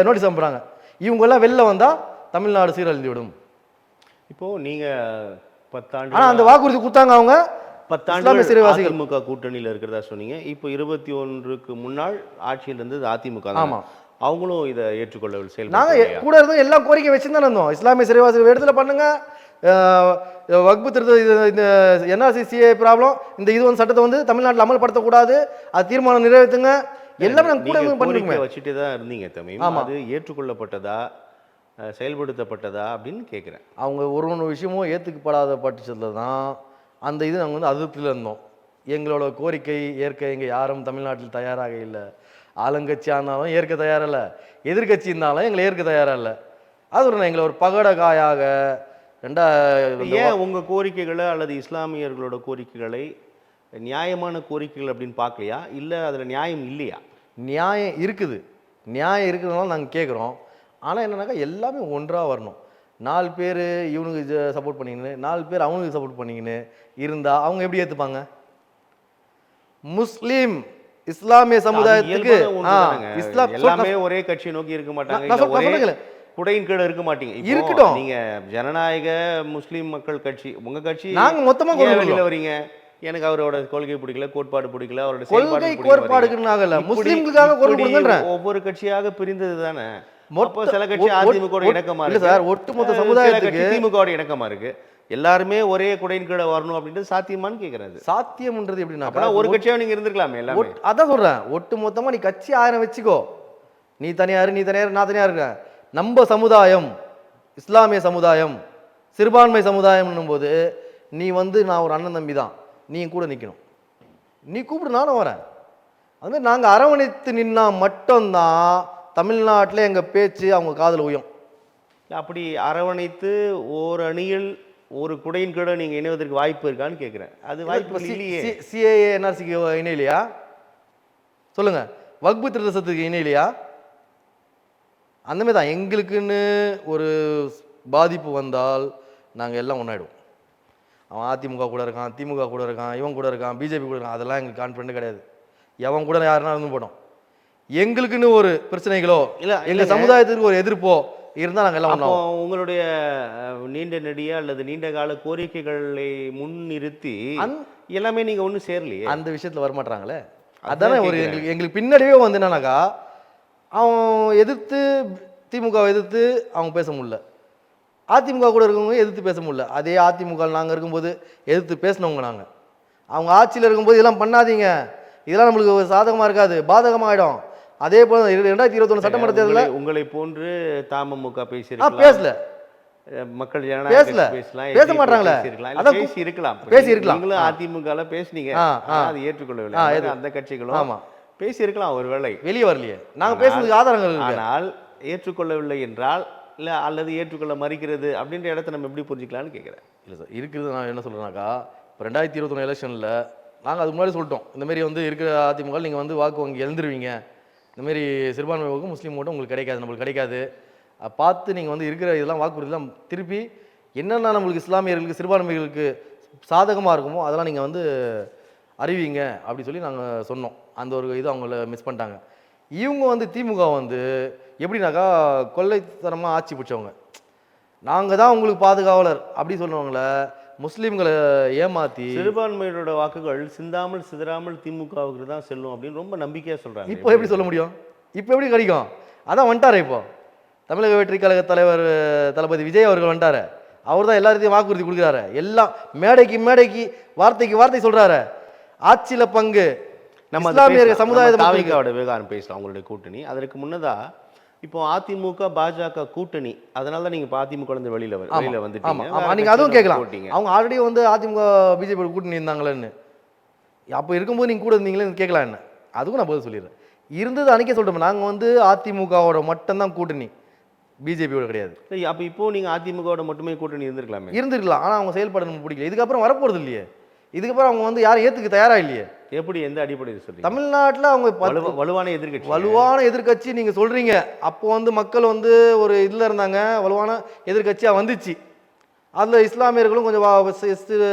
நோட்டீஸ் அனுப்புகிறாங்க. இவங்கெல்லாம் வெளில வந்தால் தமிழ்நாடு சீரழிந்து விடும். இப்போது நீங்கள் 10 ஆண்டு ஆனால் அந்த வாக்குறுதி கொடுத்தாங்க அவங்க. 10 ஆண்டு அதிமுக கூட்டணியில் இருக்கிறதா சொன்னீங்க. இப்போ 21க்கு முன்னாள் ஆட்சியில் இருந்தது அதிமுக தான். ஆமாம், அவங்களும் இதை ஏற்றுக்கொள்ளவில்லை. நாங்கள் கூட இருந்தோம், எல்லாம் கோரிக்கை வச்சு தானே இருந்தோம். இஸ்லாமிய சிறைவாசிகள் இடத்துல பண்ணுங்க, வக்பு திருத்த, இது இந்த என்ஆர்சிசிஏ ப்ராப்ளம், இந்த இது வந்து சட்டத்தை வந்து தமிழ்நாட்டில் அமல்படுத்தக்கூடாது, அது தீர்மானம் நிறைவேற்றுங்க, எல்லாமே நாங்கள் கூட பண்ணிருக்கோம். வச்சுட்டு தான் இருந்தீங்க தமிழ். அது ஏற்றுக்கொள்ளப்பட்டதா, செயல்படுத்தப்பட்டதா அப்படின்னு கேட்குறேன். அவங்க ஒரு விஷயமும் ஏற்றுக்கப்படாத பட்சத்தில் தான் அந்த இது நாங்கள் வந்து அதிருப்தியில் இருந்தோம். எங்களோட கோரிக்கை ஏற்க எங்கள் யாரும் தமிழ்நாட்டில் தயாராக இல்லை. ஆளுங்கட்சியாக இருந்தாலும் ஏற்க தயாராக இல்லை, எதிர்கட்சி இருந்தாலும் எங்களை ஏற்க தயாராக இல்லை. அது ஒரு எங்களை ஒரு பகட காயாக ஏன் உங்கள் கோரிக்கைகளை அல்லது இஸ்லாமியர்களோட கோரிக்கைகளை நியாயமான கோரிக்கைகள் அப்படின்னு பார்க்கலையா, இல்லை அதில் நியாயம் இல்லையா? நியாயம் இருக்குது, நியாயம் இருக்கிறதுனால நாங்கள் கேட்குறோம். ஆனால் என்னன்னாக்கா எல்லாமே ஒன்றாக வரணும். 4 பேர் இவனுக்கு சப்போர்ட் பண்ணிக்கின்னு 4 பேர் அவனுக்கு சப்போர்ட் பண்ணிக்கின்னு இருந்தால் அவங்க எப்படி ஏற்றுப்பாங்க? முஸ்லீம் இஸ்லாமிய சமுதாயத்துக்கு எல்லாமே ஒரே கட்சியை நோக்கி இருக்க மாட்டாங்க, குடையின் கீழே இருக்க மாட்டீங்க. இருக்கட்டும், நீங்க ஜனநாயக முஸ்லீம் மக்கள் கட்சி, உங்க கட்சி, நாங்க மொத்தமா வெளியில வரீங்க. எனக்கு அவரோட கொள்கை பிடிக்கல, கோட்பாடு பிடிக்கல, அவரோட கொள்கை கோட்பாடுக்குனால முஸ்லீம்களுக்காக குரல் கொடுங்கன்ற ஒவ்வொரு கட்சியாக பிரிந்தது தானே. சில கட்சி அதிமுக இணக்கமா இருக்கு சார், ஒட்டுமொத்த சமுதாயத்துக்கு திமுக இணக்கமா இருக்கு. எல்லாருமே ஒரே குடையின் கீழே வரணும் அப்படின்றது சாத்தியமான்னு கேட்கறது. சாத்தியம்ன்றது எப்படின்னா ஒரு கட்சியாக நீங்க இருந்திருக்கலாமே. எல்லாமே அதான் சொல்றேன், ஒட்டு மொத்தமா நீ கட்சி 1000 வச்சுக்கோ, நீ தனியாரு, நீ தனியாரு, நான் தனியா இருக்கேன். நம்ம சமுதாயம் இஸ்லாமிய சமுதாயம், சிறுபான்மை சமுதாயம்னும் போது நீ வந்து நான் ஒரு அண்ணன் தம்பி தான், நீ கூட நிற்கணும். நீ கூப்பிடு, நானும் வரேன். அதுமாதிரி நாங்கள் அரவணைத்து நின்னா மட்டும்தான் தமிழ்நாட்டில் எங்கள் பேச்சு அவங்க காதில் உயம். அப்படி அரவணைத்து ஓர் அணியில் ஒரு குடையின் கீழே நீங்கள் இணைவதற்கு வாய்ப்பு இருக்கான்னு கேட்குறேன். அது வாய்ப்பு இல்லையே. சிஏஏ என்ஆர்சிக்கு இணையிலையா சொல்லுங்க, வக்பு திருத்தத்துக்கு இணையிலையா? அந்தமாதிரி தான் எங்களுக்குன்னு ஒரு பாதிப்பு வந்தால் நாங்கள் எல்லாம் ஒன்றாயிடுவோம். அவன் அதிமுக கூட இருக்கான், திமுக கூட இருக்கான், இவன் கூட இருக்கான், பிஜேபி கூட இருக்கான், அதெல்லாம் எங்களுக்கு கான்ஃபிடென்ட் கிடையாது. எவன் கூட யாருன்னா இருந்து போட்டோம். எங்களுக்குன்னு ஒரு பிரச்சனைகளோ இல்லை எங்கள் சமுதாயத்துக்கு ஒரு எதிர்ப்போ இருந்தால் நாங்கள் எல்லாம் ஒன்றும். உங்களுடைய நீண்ட நெடிய அல்லது நீண்ட கால கோரிக்கைகளை முன்னிறுத்தி எல்லாமே நீங்கள் ஒன்றும் சேரலையே, அந்த விஷயத்தில் வரமாட்டாங்களே. அதானே ஒரு எங்களுக்கு பின்னாடியே வந்து என்னன்னாக்கா, அவன் எதிர்த்து திமுகவை எதிர்த்து அவங்க பேச முடியல, அதிமுக கூட இருக்கவங்க எதிர்த்து பேச முடியல. அதே அதிமுக நாங்கள் இருக்கும்போது எதிர்த்து பேசினவங்க நாங்கள். அவங்க ஆட்சியில் இருக்கும்போது இதெல்லாம் பண்ணாதீங்க, இதெல்லாம் நம்மளுக்கு சாதகமாக இருக்காது, பாதகமாகிடும். அதே போல 2021 சட்டமன்ற தேர்தலில் உங்களை போன்று தமுக பேசல, மக்கள் ஜனநாயக பேச மாட்டாங்களே, பேசி இருக்கலாம். அதிமுக பேசுனீங்க, அது ஏற்றுக்கொள்ளவில்லை. அந்த கட்சிகளும் பேசி இருக்கலாம், ஒருவேளை வெளியே வரலையே. நாங்கள் பேசுறதுக்கு ஆதாரங்கள். ஆனால் ஏற்றுக்கொள்ளவில்லை என்றால் இல்லை அல்லது ஏற்றுக்கொள்ள மறுக்கிறது அப்படின்ற இடத்த நம்ம எப்படி புரிஞ்சுக்கலாம்னு கேட்குறேன். இல்லை சார், இருக்கிறது நான் என்ன சொல்கிறேன்னாக்கா, இப்போ 2021 எலெக்ஷனில் நாங்கள் அதுக்கு முன்னாடி சொல்லிட்டோம், இந்தமாரி வந்து இருக்கிற அதிமுக நீங்கள் வந்து வாக்கு வங்கி எழுந்துருவீங்க, இந்தமாரி சிறுபான்மை வாக்கு முஸ்லீம் ஓட்டும் உங்களுக்கு கிடைக்காது, நம்மளுக்கு கிடைக்காது, பார்த்து நீங்கள் வந்து இருக்கிற இதெல்லாம் வாக்குறுதியெல்லாம் திருப்பி என்னென்ன நம்மளுக்கு இஸ்லாமியர்களுக்கு சிறுபான்மைகளுக்கு சாதகமாக இருக்குமோ அதெல்லாம் நீங்கள் வந்து அறிவிங்க அப்படி சொல்லி நாங்கள் சொன்னோம். அந்த ஒரு இது அவங்கள மிஸ் பண்ணிட்டாங்க. இவங்க வந்து திமுக வந்து எப்படின்னாக்கா கொள்ளைத்தனமாக ஆட்சி பிடிச்சவங்க, நாங்கள் தான் உங்களுக்கு பாதுகாவலர் அப்படி சொல்லுவாங்கள, முஸ்லீம்களை ஏமாற்றி சிறுபான்மையோட வாக்குகள் சிந்தாமல் சிதறாமல் திமுகவுக்கு தான் செல்லும் அப்படின்னு ரொம்ப நம்பிக்கையாக சொல்கிறாங்க. இப்போ எப்படி சொல்ல முடியும்? இப்போ எப்படி கிடைக்கும்? அதான் வந்துட்டார். இப்போ தமிழக வெற்றி கழக தலைவர் தளபதி விஜய் அவர்கள் வந்துட்டார். அவர் தான் எல்லாத்தையும் வாக்குறுதி கொடுக்குறாரு, எல்லாம் மேடைக்கு மேடைக்கு வார்த்தைக்கு வார்த்தை சொல்கிறாரு. ஆட்சியில் பங்கு நம்ம இஸ்லாமிய சமுதாயத்தோட விவகாரம் பேசலாம். அவங்களுடைய கூட்டணி அதற்கு முன்னதா இப்போ அதிமுக பாஜக கூட்டணி, அதனால தான் நீங்க அதிமுக வெளியில வந்துட்டீங்க. நீங்க அதுவும் கேட்கலாம், அவங்க ஆல்ரெடி வந்து அதிமுக பிஜேபி கூட்டணி இருந்தாங்களேன்னு. அப்போ இருக்கும்போது நீங்க கூட இருந்தீங்களேன்னு கேட்கலாம். என்ன அதுக்கும் நான் பதில் சொல்லிடுறேன். இருந்தது அன்னைக்கே சொல்றோம், நாங்கள் வந்து அதிமுகவோட மட்டும்தான் கூட்டணி, பிஜேபியோட கிடையாது. அப்போ இப்போ நீங்க அதிமுகவோட மட்டுமே கூட்டணி இருந்திருக்கலாம். ஆனால் அவங்க செயல்பாடு நமக்கு பிடிக்கல. இதுக்கப்புறம் வரப்போறது இல்லையே, இதுக்கப்புறம் அவங்க வந்து யாரும் ஏற்றுக்க தயாரா இல்லையே. எப்படி, எந்த அடிப்படையில் சொல்றீங்க? தமிழ்நாட்டில் அவங்க வலுவான எதிர்கட்சி நீங்க சொல்றீங்க. அப்போ வந்து மக்கள் வந்து ஒரு இதில் இருந்தாங்க, வலுவான எதிர்கட்சியாக வந்துச்சு. அதில் இஸ்லாமியர்களும் கொஞ்சம்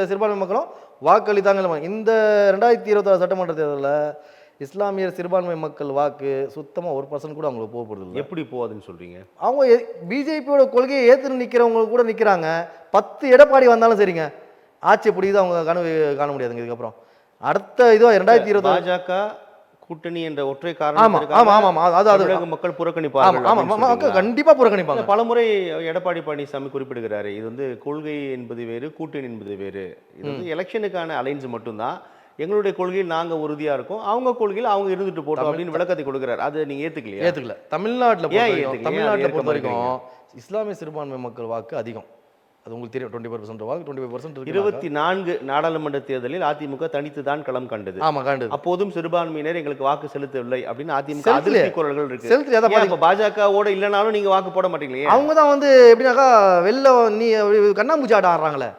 சிறுபான்மை மக்களும் வாக்களித்தாங்க. இந்த 2026 சட்டமன்ற தேர்தலில் இஸ்லாமியர் சிறுபான்மை மக்கள் வாக்கு சுத்தமாக 1% கூட அவங்களுக்கு போகப்படுது இல்லை. எப்படி போகுதுன்னு சொல்றீங்க? அவங்க பிஜேபியோட கொள்கையை ஏற்று நிற்கிறவங்க கூட நிற்கிறாங்க. 10 எடப்பாடி வந்தாலும் சரிங்க, ஆட்சி பிடிக்குது அவங்க கனவு காண முடியாதுங்க. இதுக்கப்புறம் அடுத்த இதுவா 2020 பாஜக கூட்டணி என்ற ஒற்றை ஆமா ஆமா ஆமா காரணம் அது அது மக்கள் ஆமா புறக்கணிப்பார்கள் ஆமா அப்படின்னு மக்கள் சொல்றீங்களா? கண்டிப்பா புறக்கணிப்பாங்க. பலமுறை எடப்பாடி பழனிசாமி குறிப்பிடுகிறாரு, இது வந்து கொள்கை என்பது வேறு, கூட்டணி என்பது வேறு. இது வந்து எலெக்ஷனுக்கான அலைன்ஸ் மட்டும்தான். எங்களுடைய கொள்கையில் நாங்க உறுதியா இருக்கோம், அவங்க கொள்கையில் அவங்க இருந்துட்டு போட்டோம் அப்படின்னு விளக்கத்தை கொடுக்கிறார். அது நீங்க ஏத்துக்கலையா? ஏத்துக்கல. தமிழ்நாட்டில் ஏன் பொறுத்த ஏத்துக்கலையா? தமிழ்நாட்டில் அது பொறுத்த ஏற்க வரைக்கும் இஸ்லாமிய சிறுபான்மை மக்கள் வாக்கு அதிகம். அது உங்களுக்கு தெரியும். 20% வாக்கு 25% இருக்கு. 24 நாடாளுமன்ற தேர்தலில் அதிமுக தனித்து தான் களம் கண்டது. ஆமா கண்டது. அப்போதும் சிறுபான்மையினர் எங்களுக்கு வாக்கு செலுத்தவில்லை அப்படின்னு அதிமுக செலுத்தலையே. அதிருப்தி குரல்கள் இருக்கு. செலுத்தி அதை ஏன் அப்ப பாஜகவோட இல்லைனாலும் நீங்க வாக்கு போட மாட்டீங்களே? அவங்க தான் வந்து எப்படின்னாக்கா வெளில நீ கண்ணாமூச்சி ஆட்டம் ஆடுறாங்களே.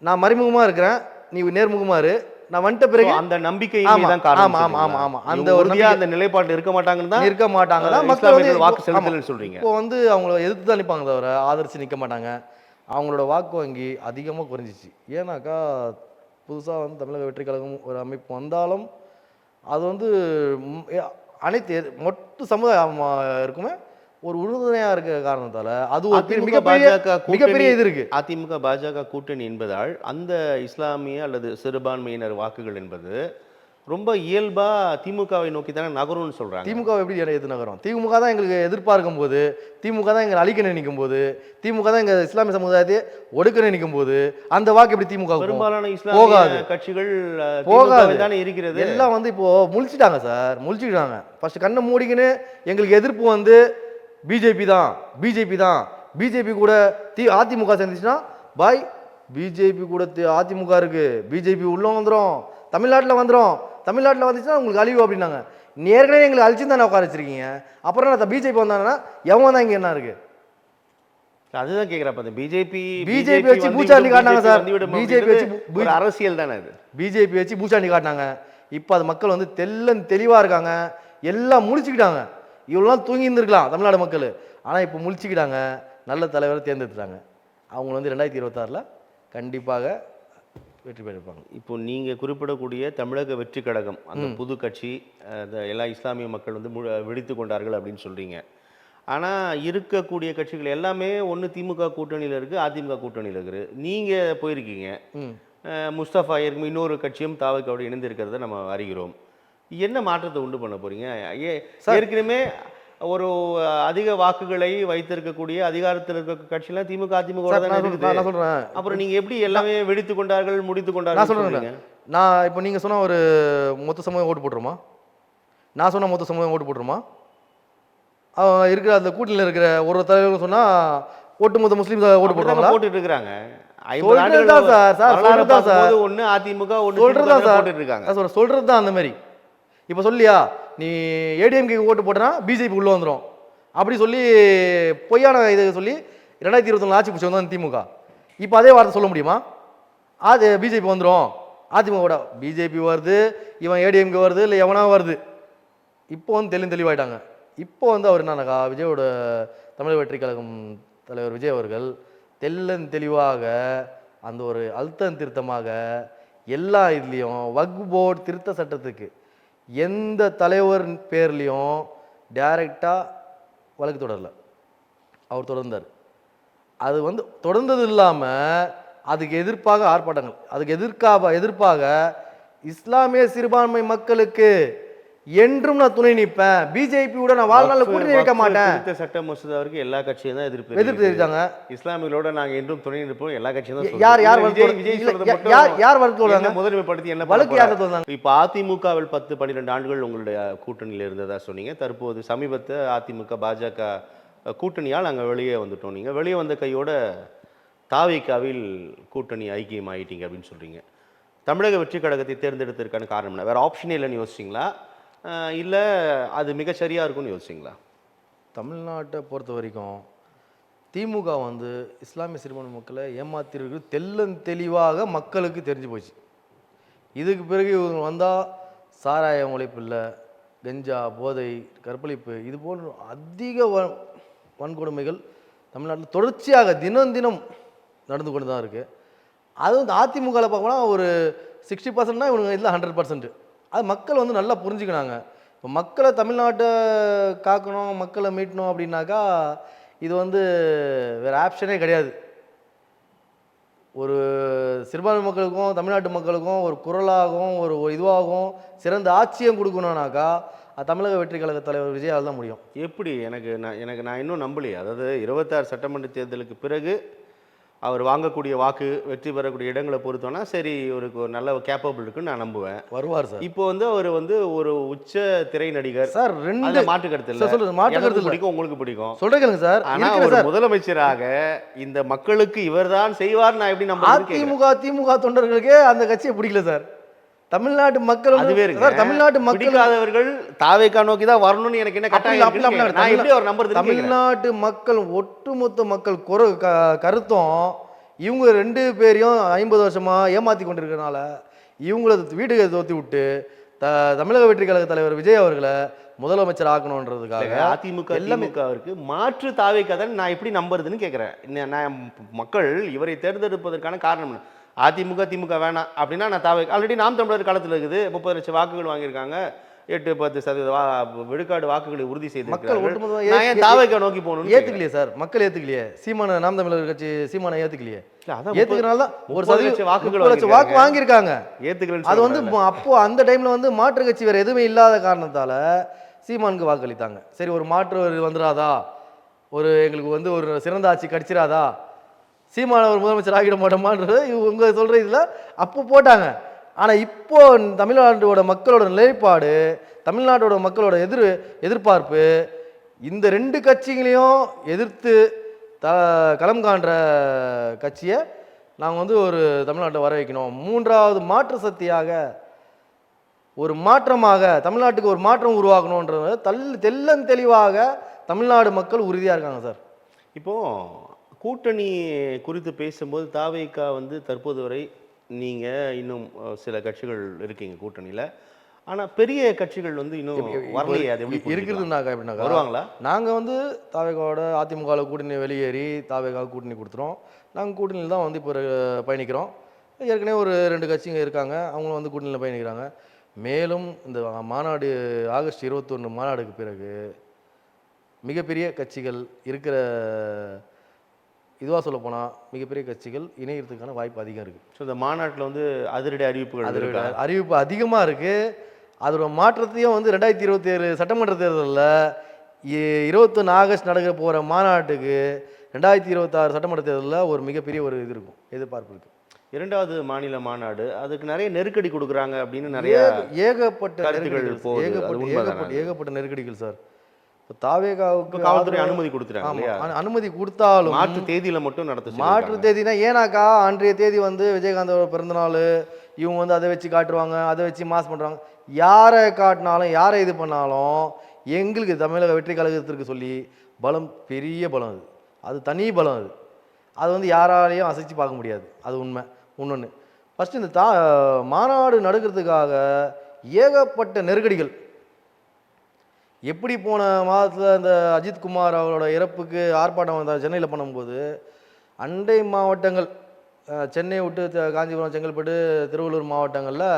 நான் மறைமுகமா இருக்கிறேன், நீ நேர்முகமா இரு, நான் வந்துட்ட பிறகு அந்த நம்பிக்கையின்மை தான் காரணம். ஆமா ஆமா ஆமா ஆமா அந்த அந்த ஒரு உறுதியா அந்த நிலைப்பாட்டில் இருக்க மாட்டாங்கன்னு தான் இருக்க மாட்டாங்க தான் மக்கள் வந்து இஸ்லாமியர்கள் வாக்கு செலுத்தலன்னு சொல்றீங்க. இப்போ வந்து அவங்கள எதிர்த்து தான் நிற்பாங்க தவிர ஆதரிச்சு நிற்க மாட்டாங்க. அவங்களோட வாக்கு வங்கி அதிகமாக குறைஞ்சிச்சு. ஏன்னாக்கா புதுசாக வந்து தமிழக வெற்றி கழகம் ஒரு அமைப்பு வந்தாலும் அது வந்து அனைத்து மொத்த சமுதாயருக்குமே ஒரு உறுதுணையாக இருக்க காரணத்தால் அது ஒரு மிகப்பெரிய இது இருக்கு. அதிமுக பாஜக கூட்டணி என்பதால் அந்த இஸ்லாமிய அல்லது சிறுபான்மையினர் வாக்குகள் என்பது ரொம்ப இயல்பா திமுகவை நோக்கி தானே நகரும்னு சொல்றாங்க. திமுக எப்படி எது நகரும்? திமுக தான் எங்களுக்கு எதிர்பார்க்கும் போது, திமுக தான் எங்களை அழிக்க நினைக்கும் போது, திமுக தான் எங்க இஸ்லாமிய சமுதாயத்தை ஒடுக்க நினைக்கும் போது அந்த வாக்கு எப்படி திமுக பெரும்பாலான இஸ்லாமிய கட்சிகள் போகாது தானே இருக்கிறது. எல்லாம் வந்து இப்போ முழிச்சிட்டாங்க சார், முழிச்சிட்டாங்க. ஃபர்ஸ்ட் கண்ணை மூடிக்கின்னு எங்களுக்கு எதிர்ப்பு வந்து பிஜேபி தான் பிஜேபி கூட அதிமுக சேர்ந்துச்சுன்னா பாய் பிஜேபி கூட அதிமுக இருக்கு, பிஜேபி உள்ள வந்துடும், தமிழ்நாட்டில் வந்துச்சுன்னா உங்களுக்கு அழிவு அப்படின்னாங்க. ஏற்கனவே எங்களுக்கு அழிச்சு தானே உட்கார வச்சிருக்கீங்க, அப்புறம் என்ன பிஜேபி வந்தாங்கன்னா எவன் தான் இங்கே என்ன இருக்கு? அதுதான் கேட்குறப்ப பிஜேபி வச்சு பூச்சாண்டி காட்டினாங்க சார். பிஜேபி வச்சு ஒரு அரசியல் தானே அது. பிஜேபி வச்சு பூச்சாண்டி காட்டினாங்க. இப்போ அது மக்கள் வந்து தெளிவாக இருக்காங்க, எல்லாம் முழிச்சுக்கிட்டாங்க. இவ்வளோலாம் தூங்கி இருந்திருக்கலாம் தமிழ்நாடு மக்கள், ஆனால் இப்போ முழிச்சுக்கிட்டாங்க, நல்ல தலைவரை தேர்ந்தெடுத்துட்டாங்க. அவங்க வந்து 2026 கண்டிப்பாக வெற்றி பெற்றிருப்பாங்க. இப்போ நீங்கள் குறிப்பிடக்கூடிய தமிழக வெற்றி கழகம் அந்த புது கட்சி, எல்லா இஸ்லாமிய மக்கள் வந்து விழித்து கொண்டார்கள் அப்படின்னு சொல்கிறீங்க. ஆனால் இருக்கக்கூடிய கட்சிகள் எல்லாமே ஒன்று திமுக கூட்டணியில் இருக்குது, அதிமுக கூட்டணியில் இருக்குது. நீங்கள் போயிருக்கீங்க, முஸ்தபா ஏற்கனவே இன்னொரு கட்சியும் தாவக்கோடு இணைந்து இருக்கிறத நம்ம அறிகிறோம். என்ன மாற்றத்தை உண்டு பண்ண போறீங்க? ஏற்கனவே ஒரு அதிக வாக்குகளை வைத்திருக்கக்கூடிய அதிகாரத்தில் இருக்க கட்சியெல்லாம் திமுக அதிமுக நான் சொல்றேன். அப்புறம் நீங்க எப்படி எல்லாமே வெடித்து கொண்டார்கள் முடித்து கொண்டார்கள்? நான் சொல்றேன். நான் இப்போ நீங்க சொன்ன ஒரு மொத்த சமூகம் ஓட்டு போட்டுருமா? நான் சொன்ன மொத்த சமூகம் ஓட்டு போட்டுருமா? இருக்கிற அந்த கூட்டணியில் இருக்கிற ஒரு தலைவர் சொன்னா ஒட்டுமொத்த முஸ்லீம் ஓட்டு போட்டுருவாங்களா? போட்டுட்டு இருக்காங்க. ஒன்னு அதிமுக சொல்றது தான் அந்த மாதிரி. இப்போ சொல்லியா நீ ஏடிஎம்கே ஓட்டு போட்டனா பிஜேபி உள்ள வந்துடும் அப்படி சொல்லி பொய்யான இதை சொல்லி 2021 ஆட்சி பிடிச்சி வந்தான் திமுக. இப்போ அதே வார்த்தை சொல்ல முடியுமா? அது பிஜேபி வந்துடும், அதிமுக பிஜேபி வருது, இவன் ஏடிஎம்கே வருது, இல்லை எவனா வருது. இப்போ வந்து தெளிவாயிட்டாங்க. இப்போ வந்து அவர் என்னன்னாக்கா விஜயோட தமிழக வெற்றி கழகம் தலைவர் விஜய் அவர்கள் தெளிவாக அந்த ஒரு அழுத்தம் திருத்தமாக எல்லா இதுலேயும் வக்ஃப் போர்டு திருத்த சட்டத்துக்கு எந்த தலைவர் பேர்லையும் டைரக்டாக வழக்கு தொடரல, அவர் தொடர்ந்தார். அது வந்து தொடர்ந்தது இல்லாமல் அதுக்கு எதிர்ப்பாக ஆர்ப்பாட்டங்கள், அதுக்கு எதிர்ப்பாக இஸ்லாமிய சிறுபான்மை மக்களுக்கு என்றும் நான் துணை நிற்பேன், பிஜேபியோட நான் வாழ்நாள் கூட்டணி வைக்க மாட்டேன். சட்ட மசோதாவிற்கு எல்லா கட்சியும் தான் எதிர்ப்பு தெரிவித்தாங்க. இஸ்லாமியர்களோட நாங்க என்றும் துணை நிற்போம் எல்லா கட்சியும் தான். யார் வழக்கு முதன்மைப்படுத்தி என்ன வழக்கு யார் சொல்றாங்க? இப்ப அதிமுகவில் 10-12 ஆண்டுகள் உங்களுடைய கூட்டணியில் இருந்ததா சொன்னீங்க. தற்போது சமீபத்தை அதிமுக பாஜக கூட்டணியால் நாங்கள் வெளியே வந்துட்டோம். நீங்கள் வெளியே வந்த கையோட தாவேகாவில் கூட்டணி ஐக்கியம் ஆகிட்டீங்க அப்படின்னு சொல்கிறீங்க. தமிழக வெற்றி கழகத்தை தேர்ந்தெடுத்ததற்கான காரணம் என்ன? வேறு ஆப்ஷனே இல்லைன்னு யோசிச்சிங்களா, இல்லை அது மிக சரியாக இருக்கும்னு யோசிச்சிங்களா? தமிழ்நாட்டை பொறுத்த வரைக்கும் திமுக வந்து இஸ்லாமிய சிறுபான்மை மக்களை ஏமாத்திருக்கு தெளிவாக மக்களுக்கு தெரிஞ்சு போச்சு. இதுக்கு பிறகு இவங்க வந்தால் சாராயம் உழைப்பு இல்லை, கஞ்சா, போதை, கற்பழிப்பு, இது போன்ற அதிக வன்கொடுமைகள் தமிழ்நாட்டில் தொடர்ச்சியாக தினம் நடந்து கொண்டு தான் இருக்குது. அது வந்து அதிமுகவில் பார்க்கணும்னா ஒரு 60%னா இவங்க இதில் 100%. அது மக்கள் வந்து நல்லா புரிஞ்சுக்கினாங்க. இப்போ மக்களை தமிழ்நாட்டை காக்கணும், மக்களை மீட்கணும் அப்படின்னாக்கா இது வந்து வேறு ஆப்ஷனே கிடையாது. ஒரு சிறுபான்மை மக்களுக்கும் தமிழ்நாட்டு மக்களுக்கும் ஒரு குரலாகவும் ஒரு இதுவாகவும் சிறந்த ஆட்சியும் கொடுக்கணும்னாக்கா அது தமிழக வெற்றி கழக தலைவர் விஜயால் தான் முடியும். எப்படி நான் இன்னும் நம்பலையே. அதாவது 26 சட்டமன்ற தேர்தலுக்கு பிறகு அவர் வாங்கக்கூடிய வாக்கு, வெற்றி பெறக்கூடிய இடங்களை பொறுத்தோன்னா சரி, ஒரு நல்ல கேப்பபிள் இருக்குன்னு நான் நம்புவேன். வருவார் சார். இப்போ வந்து அவர் வந்து ஒரு உச்ச திரை நடிகர் சார். ரெண்டு மாற்று கருத்து இல்லை. சொல்லுங்க, மாற்று கருத்து பிடிக்கும், உங்களுக்கு பிடிக்கும் சொல்றேங்க சார். ஆனா ஒரு முதலமைச்சராக இந்த மக்களுக்கு இவர்தான் செய்வார் நான் எப்படி அதிமுக திமுக தொண்டர்களுக்கே அந்த கட்சியை பிடிக்கல சார். தமிழ்நாட்டு மக்கள் தமிழ்நாட்டு மக்கள் தாவேக்கா நோக்கி தான் வரணும்னு எனக்கு என்ன கட்டாயம்? தமிழ்நாட்டு மக்கள் ஒட்டுமொத்த மக்கள் கருத்தும் இவங்க 2 பேரையும் 50 வருஷமா ஏமாத்தி கொண்டிருக்கிறதுனால இவங்கள வீட்டுக்கு தோத்தி விட்டு தமிழக வெற்றி கழக தலைவர் விஜய் அவர்களை முதலமைச்சர் ஆக்கணுன்றதுக்காக அதிமுக மாற்று தாவேக்கா தான் நான் எப்படி நம்புறதுன்னு கேட்கிறேன். நான் மக்கள் இவரை தேர்ந்தெடுப்பதற்கான காரணம் என்ன? அதிமுக திமுக வேணாம் அப்படின்னா நான் ஆல்ரெடி நாம் தமிழர் காலத்தில் இருக்குது. 30 லட்சம் வாக்குகள் வாங்கியிருக்காங்க. 8-10% விழுக்காடு வாக்குகளை உறுதி செய்து மக்கள் தாவேக்கா நோக்கி போகணும். ஏத்துக்கலையே சார், மக்கள் ஏத்துக்கலையே. சீமான நாம் தமிழர் கட்சி சீமான ஏத்துக்கலையே. ஏத்துக்கிறனால தான் ஒரு 30 லட்சம் வாக்கு வாங்கியிருக்காங்க. ஏத்துக்கிறேன். அது வந்து அப்போ அந்த டைம்ல வந்து மாற்று கட்சி வேற எதுவுமே இல்லாத காரணத்தால சீமானுக்கு வாக்களித்தாங்க. சரி, ஒரு மாற்று வந்துடாதா, ஒரு எங்களுக்கு வந்து ஒரு சிறந்த ஆட்சி கிடைச்சிடாதா, சீமான ஒரு முதலமைச்சர் ஆகிட மாட்டோமான்றது இவங்க சொல்ற இதுல அப்போ போட்டாங்க. ஆனா இப்போ தமிழ்நாட்டோட மக்களோட நிலைப்பாடு, தமிழ்நாட்டோட மக்களோட எதிர்பார்ப்பு இந்த 2 கட்சிகளையும் எதிர்த்து களம் காண்ற கட்சியை நாங்கள் வந்து ஒரு தமிழ்நாட்டை வர வைக்கணும். 3வது மாற்று சக்தியாக ஒரு மாற்றமாக தமிழ்நாட்டுக்கு ஒரு மாற்றம் உருவாக்கணுன்றது தெள்ளன் தெளிவாக தமிழ்நாடு மக்கள் உறுதியாக இருக்காங்க சார். இப்போ கூட்டணி குறித்து பேசும்போது தாவேக்கா வந்து தற்போது வரை நீங்கள் இன்னும் சில கட்சிகள் இருக்கீங்க கூட்டணியில், ஆனால் பெரிய கட்சிகள் வந்து இன்னும் வரலையே. அது எப்படி இருக்குதுன்னாக்கா எப்படின்னாக்கா வருவாங்களா? நாங்கள் வந்து தாவேக்காவோட அதிமுகவில் கூட்டணி வெளியேறி தாவேக்காவுக்கு கூட்டணி கொடுத்துறோம். நாங்கள் கூட்டணியில் தான் வந்து இப்போ பயணிக்கிறோம். ஏற்கனவே ஒரு 2 கட்சிங்க இருக்காங்க, அவங்களும் வந்து கூட்டணியில் பயணிக்கிறாங்க. மேலும் இந்த மாநாடு ஆகஸ்ட் 21 மாநாடுக்கு பிறகு மிகப்பெரிய கட்சிகள் இருக்கிற இதுவாக சொல்ல போனால் மிகப்பெரிய கட்சிகள் இணையறதுக்கான வாய்ப்பு அதிகம் இருக்குது. ஸோ இந்த மாநாட்டில் வந்து அதிரடி அறிவிப்பு அதிகமாக இருக்குது. அதோட மாற்றத்தையும் வந்து 2027 சட்டமன்ற தேர்தலில் 21 ஆகஸ்ட் நடக்க போகிற மாநாட்டுக்கு 2026 சட்டமன்ற தேர்தலில் ஒரு மிகப்பெரிய ஒரு இது இருக்கும், எதிர்பார்ப்பு இருக்குது. 2வது மாநில மாநாடு, அதுக்கு நிறைய நெருக்கடி கொடுக்குறாங்க அப்படின்னு நிறைய ஏகப்பட்ட நெருக்கடிகள் சார். தாவேகாவுக்கு காவல்துறை அனுமதி கொடுத்துட்டாங்க. அனுமதி கொடுத்தாலும் மாற்று தேதியில மட்டும் மாற்று தேதினா ஏன்னாக்கா அன்றைய தேதி வந்து விஜயகாந்தோட பிறந்தநாள், இவங்க வந்து அதை வச்சு காட்டுவாங்க, அதை வச்சு மாஸ் பண்ணுறாங்க. யாரை காட்டினாலும் யாரை இது பண்ணாலும் எங்களுக்கு தமிழக வெற்றி கழகத்திற்கு சொல்லி பலம், பெரிய பலம், அது தனி பலம். அது வந்து யாராலையும் அசைச்சு பார்க்க முடியாது. அது உண்மை. இன்னொன்று, ஃபஸ்ட்டு இந்த மாநாடு நடக்கிறதுக்காக ஏகப்பட்ட நெருக்கடிகள். எப்படி போன மாதத்தில் இந்த அஜித்குமார் அவரோட இறப்புக்கு ஆர்ப்பாட்டம் வந்தார் சென்னையில் பண்ணும்போது, அண்டை மாவட்டங்கள் சென்னை விட்டு காஞ்சிபுரம், செங்கல்பட்டு, திருவள்ளூர் மாவட்டங்களில்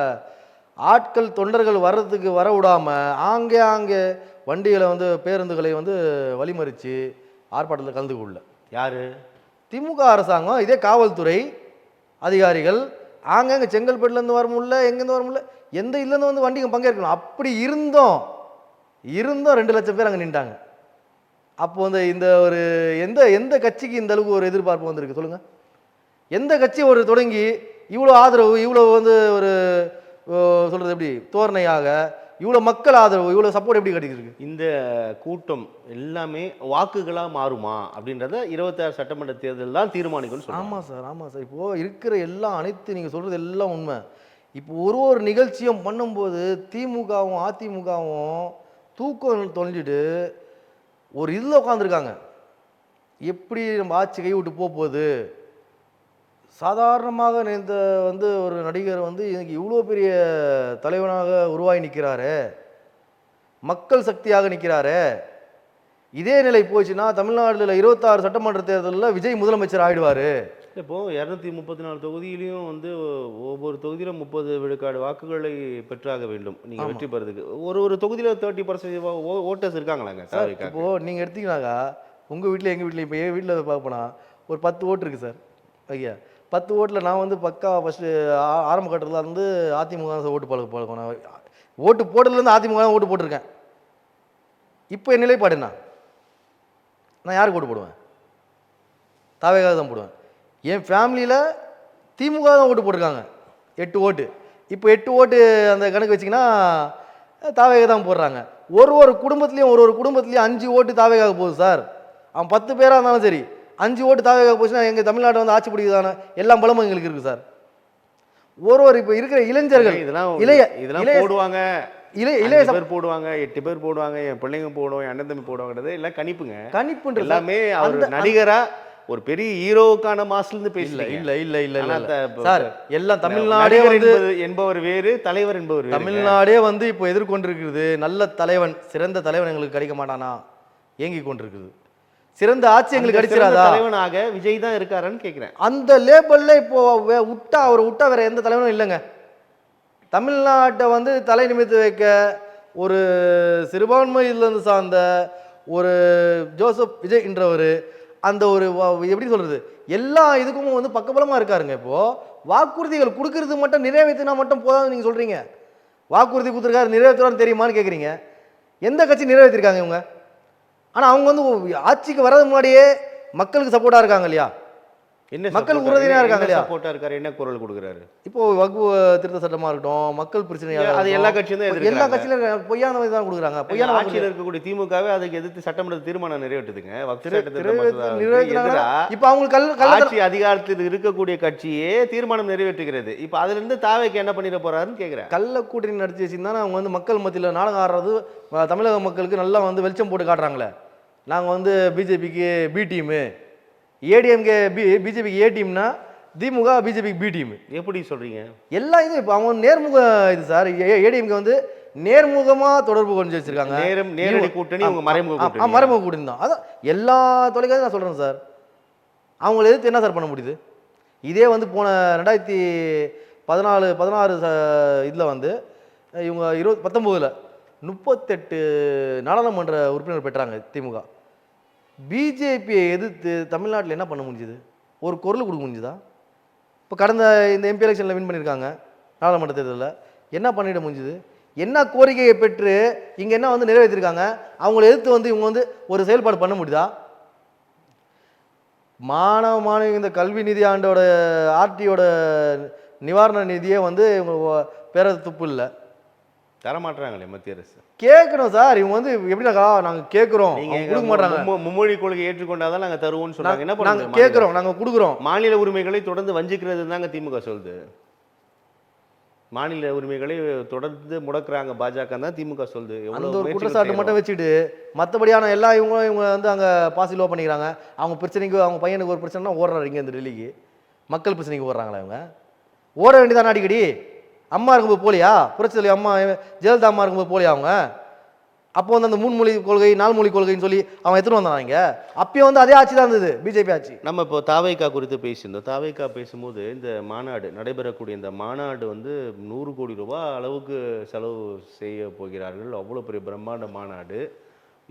ஆட்கள் தொண்டர்கள் வர்றதுக்கு வர விடாமல் ஆங்கே வண்டிகளை வந்து பேருந்துகளை வந்து வழிமறித்து ஆர்ப்பாட்டத்தில் கலந்து கொள்ள யார்? திமுக அரசாங்கம். இதே காவல்துறை அதிகாரிகள் ஆங்கங்கே செங்கல்பட்டுலேருந்து வர முடியல, எங்கேருந்து வர முடியல, எந்த இல்லைருந்து வந்து வண்டிங்க பங்கேற்கணும். அப்படி இருந்தும் 2 லட்சம் பேர் அங்கே நின்றாங்க. அப்போ வந்து இந்த ஒரு எந்த கட்சிக்கு இந்த அளவுக்கு ஒரு எதிர்பார்ப்பு வந்திருக்கு சொல்லுங்கள்? எந்த கட்சி ஒரு தொடங்கி இவ்வளோ ஆதரவு, இவ்வளோ வந்து ஒரு சொல்கிறது எப்படி தோரணையாக இவ்வளோ மக்கள் ஆதரவு, இவ்வளோ சப்போர்ட் எப்படி கிடைச்சிருக்கு? இந்த கூட்டம் எல்லாமே வாக்குகளாக மாறுமா அப்படின்றத 26 சட்டமன்ற தேர்தல் தான் தீர்மானிக்கணும். ஆமாம் சார், ஆமாம் சார். இப்போது இருக்கிற எல்லாம் அனைத்து நீங்கள் சொல்கிறது எல்லாம் உண்மை. இப்போ ஒரு நிகழ்ச்சியும் பண்ணும்போது திமுகவும் அதிமுகவும் தூக்கம் தொலைஞ்சிட்டு ஒரு இதில் உட்காந்துருக்காங்க. எப்படி நம்ம ஆட்சி கை விட்டு போகுது? சாதாரணமாக இந்த வந்து ஒரு நடிகர் வந்து எனக்கு இவ்வளோ பெரிய தலைவனாக உருவாகி நிற்கிறாரு, மக்கள் சக்தியாக நிற்கிறாரு. இதே நிலை போச்சுன்னா தமிழ்நாட்டில் 26 சட்டமன்ற தேர்தலில் விஜய் முதலமைச்சர் ஆகிடுவார். இப்போ 234 தொகுதியிலையும் வந்து ஒவ்வொரு தொகுதியிலும் 30 விழுக்காடு வாக்குகளை பெற்றாக வேண்டும் நீங்க ஆமா. வெற்றி பெறதுக்கு. ஒரு தொகுதியில 30% ஓட்டர்ஸ் இருக்காங்களாங்க சார் தாவேக்காக்கு? இப்போ நீங்க எடுத்தீங்கன்னாக்கா உங்க வீட்ல எங்க வீட்ல இப்போ என் வீட்ல பார்க்க போனா ஒரு 10 ஓட்டு இருக்கு சார். ஐயா 10 ஓட்டுல நான் வந்து பக்கா ஃபர்ஸ்ட் ஆரம்ப கட்டத்துல இருந்து அதிமுக தான் ஓட்டு பழக்கம். நான் ஓட்டு போடுறதுல இருந்து அதிமுக தான் ஓட்டு போட்டிருக்கேன். இப்போ என் நிலைப்பாடு என்ன? நான் யாருக்கு ஓட்டு போடுவேன்? தாவேக்காக தான் போடுவேன். என் ஃபேமிலியில் திமுக தான் ஓட்டு போட்டிருக்காங்க 8 ஓட்டு. இப்போ 8 ஓட்டு அந்த கணக்கு வச்சிங்கன்னா தாவேக்கா தான் போடுறாங்க. ஒரு குடும்பத்துலேயும் 5 ஓட்டு தாவேக்காக போகுது சார். அவன் 10 பேராக இருந்தாலும் சரி 5 ஓட்டு தாவேக்காக போச்சுன்னா எங்கள் தமிழ்நாட்டை வந்து ஆட்சி பிடிக்குதானே எல்லா பலமும் எங்களுக்கு இருக்குது சார். இப்போ இருக்கிற இளைஞர்கள் இதெல்லாம் இளைய இதெல்லாம் இளைய போடுவாங்க. இளைய 5 இளைய பேர் போடுவாங்க, 8 பேர் போடுவாங்க, என் பிள்ளைங்க போடுவோம், என் அண்ணன் தம்பி போடுவாங்கிறது எல்லாம் கணிப்புங்க. கணிப்புன்றது எல்லாமே அவர் நடிகரா ஒரு பெரிய ஹீரோவுக்கான மாஸ்ல இருந்து இல்ல பேசல. இல்ல இல்ல இல்ல ஆனா இல்ல சார் எல்லாம் தமிழ்நாடே நடிகர் வந்து என்பவர் வேறு, தலைவர் என்பவர் வேறு. தமிழ்நாடே வந்து இப்போ எதிர்கொண்டிருக்கிறது. நல்ல தலைவன், சிறந்த தலைவன் எங்களுக்கு கிடைக்க மாட்டானா ஏங்கி கொண்டிருக்குது. சிறந்த ஆட்சி எங்களுக்கு கிடைச்சிடாதா? தலைவனாக விஜய் தான் இருக்காருன்னு கேக்குறேன். அந்த லேபல்ல இப்போ அவர் விட்டா வேற எந்த தலைவனும் இல்லைங்க. தமிழ்நாட்டை வந்து தலை நிமிர்த்தி வைக்க ஒரு சிறுபான்மையிலிருந்து சார்ந்த ஒரு ஜோசப் விஜய் என்றவர் அந்த ஒரு எப்படி சொல்றது எல்லா இதுக்கும் வந்து பக்கபலமா இருக்காருங்க. இப்போ வாக்குறுதிகள் கொடுக்கறது மட்டும் நிறைவேற்றினா மட்டும் போதாது நீங்க சொல்றீங்க. வாக்குறுதி கொடுத்துருக்காரு நிறைவேற்றுவான்னு தெரியுமான்னு கேட்குறீங்க. எந்த கட்சி நிறைவேற்றிருக்காங்க இவங்க? ஆனால் அவங்க வந்து ஆட்சிக்கு வர்றது முன்னாடியே மக்களுக்கு சப்போர்ட்டாக இருக்காங்க இல்லையா? என்ன மக்களுக்கு உறுதுணையாக இருக்காங்க இல்லையா? சப்போர்ட்டா இருக்காரு, என்ன குரல் கொடுக்குறாரு? இப்போ வகுப்பு திருத்த சட்டமா இருக்கட்டும், மக்கள் பிரச்சனையாக அது எல்லா கட்சியும் தான் எல்லா எதிர்க்கிறாங்க. கட்சியிலும் பொய்யான தான் கொடுக்குறாங்க. பொய்யான ஆட்சியில் இருக்கக்கூடிய திமுகவே அதுக்கு எதிர்த்து சட்டமன்ற தீர்மானம் நிறைவேற்றுதுங்க. நிறைவேற்றுறாங்க. இப்போ அவங்களுக்கு ஆட்சி அதிகாரத்தில் இருக்கக்கூடிய கட்சியே தீர்மானம் நிறைவேற்றுகிறது. இப்போ அதுல இருந்து தாவேக்கு என்ன பண்ணிட போறாருன்னு கேக்குறேன். கள்ள கூட்டணி நடத்தி வச்சிருந்தானே அவங்க வந்து மக்கள் மத்தியில் நாடகம் ஆடுறது தமிழக மக்களுக்கு நல்லா வந்து வெளிச்சம் போட்டு காட்டுறாங்களே. நாங்கள் வந்து பிஜேபிக்கு பி டீமு, ஏடிஎம்கே பிஜேபிக்கு ஏ டீம்னா திமுக பிஜேபிக்கு பி டீம். எப்படி சொல்றீங்க? எல்லா இதுவும் இப்போ அவங்க நேர்முக இது சார். ஏடிஎம்கே வந்து நேர்முகமாக தொடர்பு கொண்டு வச்சிருக்காங்க. நேரடி கூட்டணி, அவங்க மறைமுக கூட்டணி. மறைமுக கூட்டணி தான். அதான் எல்லா தொலைக்காட்சியும் நான் சொல்கிறேன் சார். அவங்கள எதிர்த்து என்ன சார் பண்ண முடியுது? இதே வந்து போன 2016 இதில் வந்து இவங்க 2019 38 நாடாளுமன்ற உறுப்பினர் பெற்றாங்க திமுக. பிஜேபியை எதிர்த்து தமிழ்நாட்டில் என்ன பண்ண முடிஞ்சுது? ஒரு குரல் கொடுக்க முடிஞ்சுதா? இப்போ கடந்த இந்த எம்பி எலெக்ஷனில் வின் பண்ணியிருக்காங்க நாடாளுமன்ற தேர்தலில். என்ன பண்ணிட முடிஞ்சுது? என்ன கோரிக்கையை பெற்று இங்கே என்ன வந்து நிறைவேற்றிருக்காங்க? அவங்கள எதிர்த்து வந்து இவங்க வந்து ஒரு செயல்பாடு பண்ண முடியுதா? மாணவி இந்த கல்வி நிதி ஆண்டோட ஆர்டியோட நிவாரண நிதியே வந்து இவங்க பேர துப்பு இல்லை, தரமாட்டாங்களே மத்திய அரசு. கேட்கணும் சார். இவங்க வந்து எப்படின்னாக்கா நாங்கள் கேட்குறோம், கொடுக்க மாட்டாங்க. மும்மொழி கொள்கை ஏற்றுக்கொண்டாதான் நாங்கள் தருவோம்னு சொன்னாங்க. என்ன நாங்கள் கேட்குறோம், நாங்கள் கொடுக்குறோம். மாநில உரிமைகளை தொடர்ந்து வஞ்சிக்கிறது தாங்க திமுக சொல்லுது. மாநில உரிமைகளை தொடர்ந்து முடக்குறாங்க பாஜக தான் திமுக சொல்லுது. அந்த ஒரு குற்றச்சாட்டு மட்டும் வச்சுட்டு மற்றபடியான எல்லா இவங்க வந்து அங்கே பாசிலோ பண்ணிக்கிறாங்க. அவங்க பிரச்சனைக்கு அவங்க பையனுக்கு ஒரு பிரச்சனைனா ஓடுறாரு இங்கே இந்த டெல்லிக்கு. மக்கள் பிரச்சனைக்கு ஓடுறாங்களா இவங்க? ஓட வேண்டியதானே அடிக்கடி. அம்மா இருக்கும்போது போலியா? புரட்சி அம்மா ஜெயலலிதா அம்மா இருக்கும்போது போலியா அவங்க? அப்போ வந்து அந்த 3 மொழி கொள்கை 4 மொழி கொள்கைன்னு சொல்லி அவன் எடுத்துட்டு வந்தான். இங்கே அப்பயும் வந்து அதே ஆட்சி தான் இருந்தது, பிஜேபி ஆட்சி. நம்ம இப்போ தாவேக்கா குறித்து பேசியிருந்தோம். தாவேக்கா பேசும்போது இந்த மாநாடு நடைபெறக்கூடிய இந்த மாநாடு வந்து 100 கோடி ரூபாய் அளவுக்கு செலவு செய்ய போகிறார்கள். அவ்வளோ பெரிய பிரம்மாண்ட மாநாடு.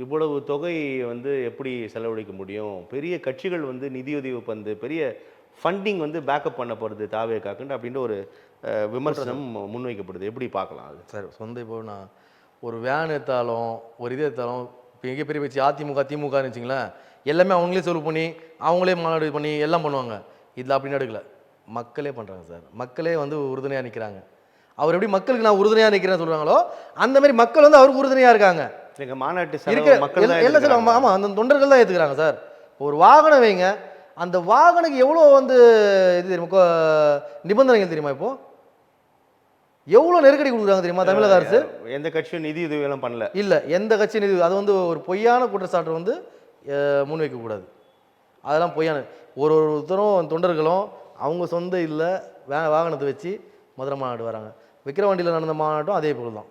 இவ்வளவு தொகை வந்து எப்படி செலவழிக்க முடியும்? பெரிய கட்சிகள் வந்து நிதியுதவி பந்து பெரிய ஃபண்டிங் வந்து பேக்கப் பண்ண போகிறது தாவேக்காக்குன்னு அப்படின்ற ஒரு விமர்சனம் முன்வைக்கப்படுது. எப்படி பார்க்கலாம் அது? சார் சொந்த இப்போ நான் ஒரு வேன் எடுத்தாலும் ஒரு இது எடுத்தாலும் இப்போ எங்கே பெரிய வச்சு அதிமுக திமுகன்னு வச்சிங்களேன், எல்லாமே அவங்களே செலவு பண்ணி அவங்களே மாநாடு பண்ணி எல்லாம் பண்ணுவாங்க. இதில் அப்படி நடக்கல, மக்களே பண்ணுறாங்க சார். மக்களே வந்து உறுதுணையாக நிற்கிறாங்க. அவர் எப்படி மக்களுக்கு நான் உறுதுணையாக நிற்கிறேன்னு சொல்கிறாங்களோ அந்த மாதிரி மக்கள் வந்து அவருக்கு உறுதுணையாக இருக்காங்க. எங்கள் மாநாட்டு எல்லாம் சார் ஆமாம் அந்த தொண்டர்கள் தான் ஏற்றுக்கிறாங்க சார். ஒரு வாகனம் வைங்க, அந்த வாகனுக்கு எவ்வளோ வந்து இது தெரியுமா நிபந்தனைகள் தெரியுமா? இப்போ எவ்வளோ நெருக்கடி கொடுக்குறாங்க தெரியுமா தமிழக அரசு? எந்த கட்சியும் நிதி உதவி எல்லாம் பண்ணல. இல்லை எந்த கட்சியும் நிதி, அது வந்து ஒரு பொய்யான குற்றச்சாட்டு வந்து முன்வைக்கக்கூடாது. அதெல்லாம் பொய்யான ஒருத்தரும் தொண்டர்களும் அவங்க சொந்த இல்லை வாகனத்தை வச்சு மதுரை மாநாடு வராங்க. விக்கிரவாண்டியில் நடந்த மாநாட்டும் அதே போல் தான்.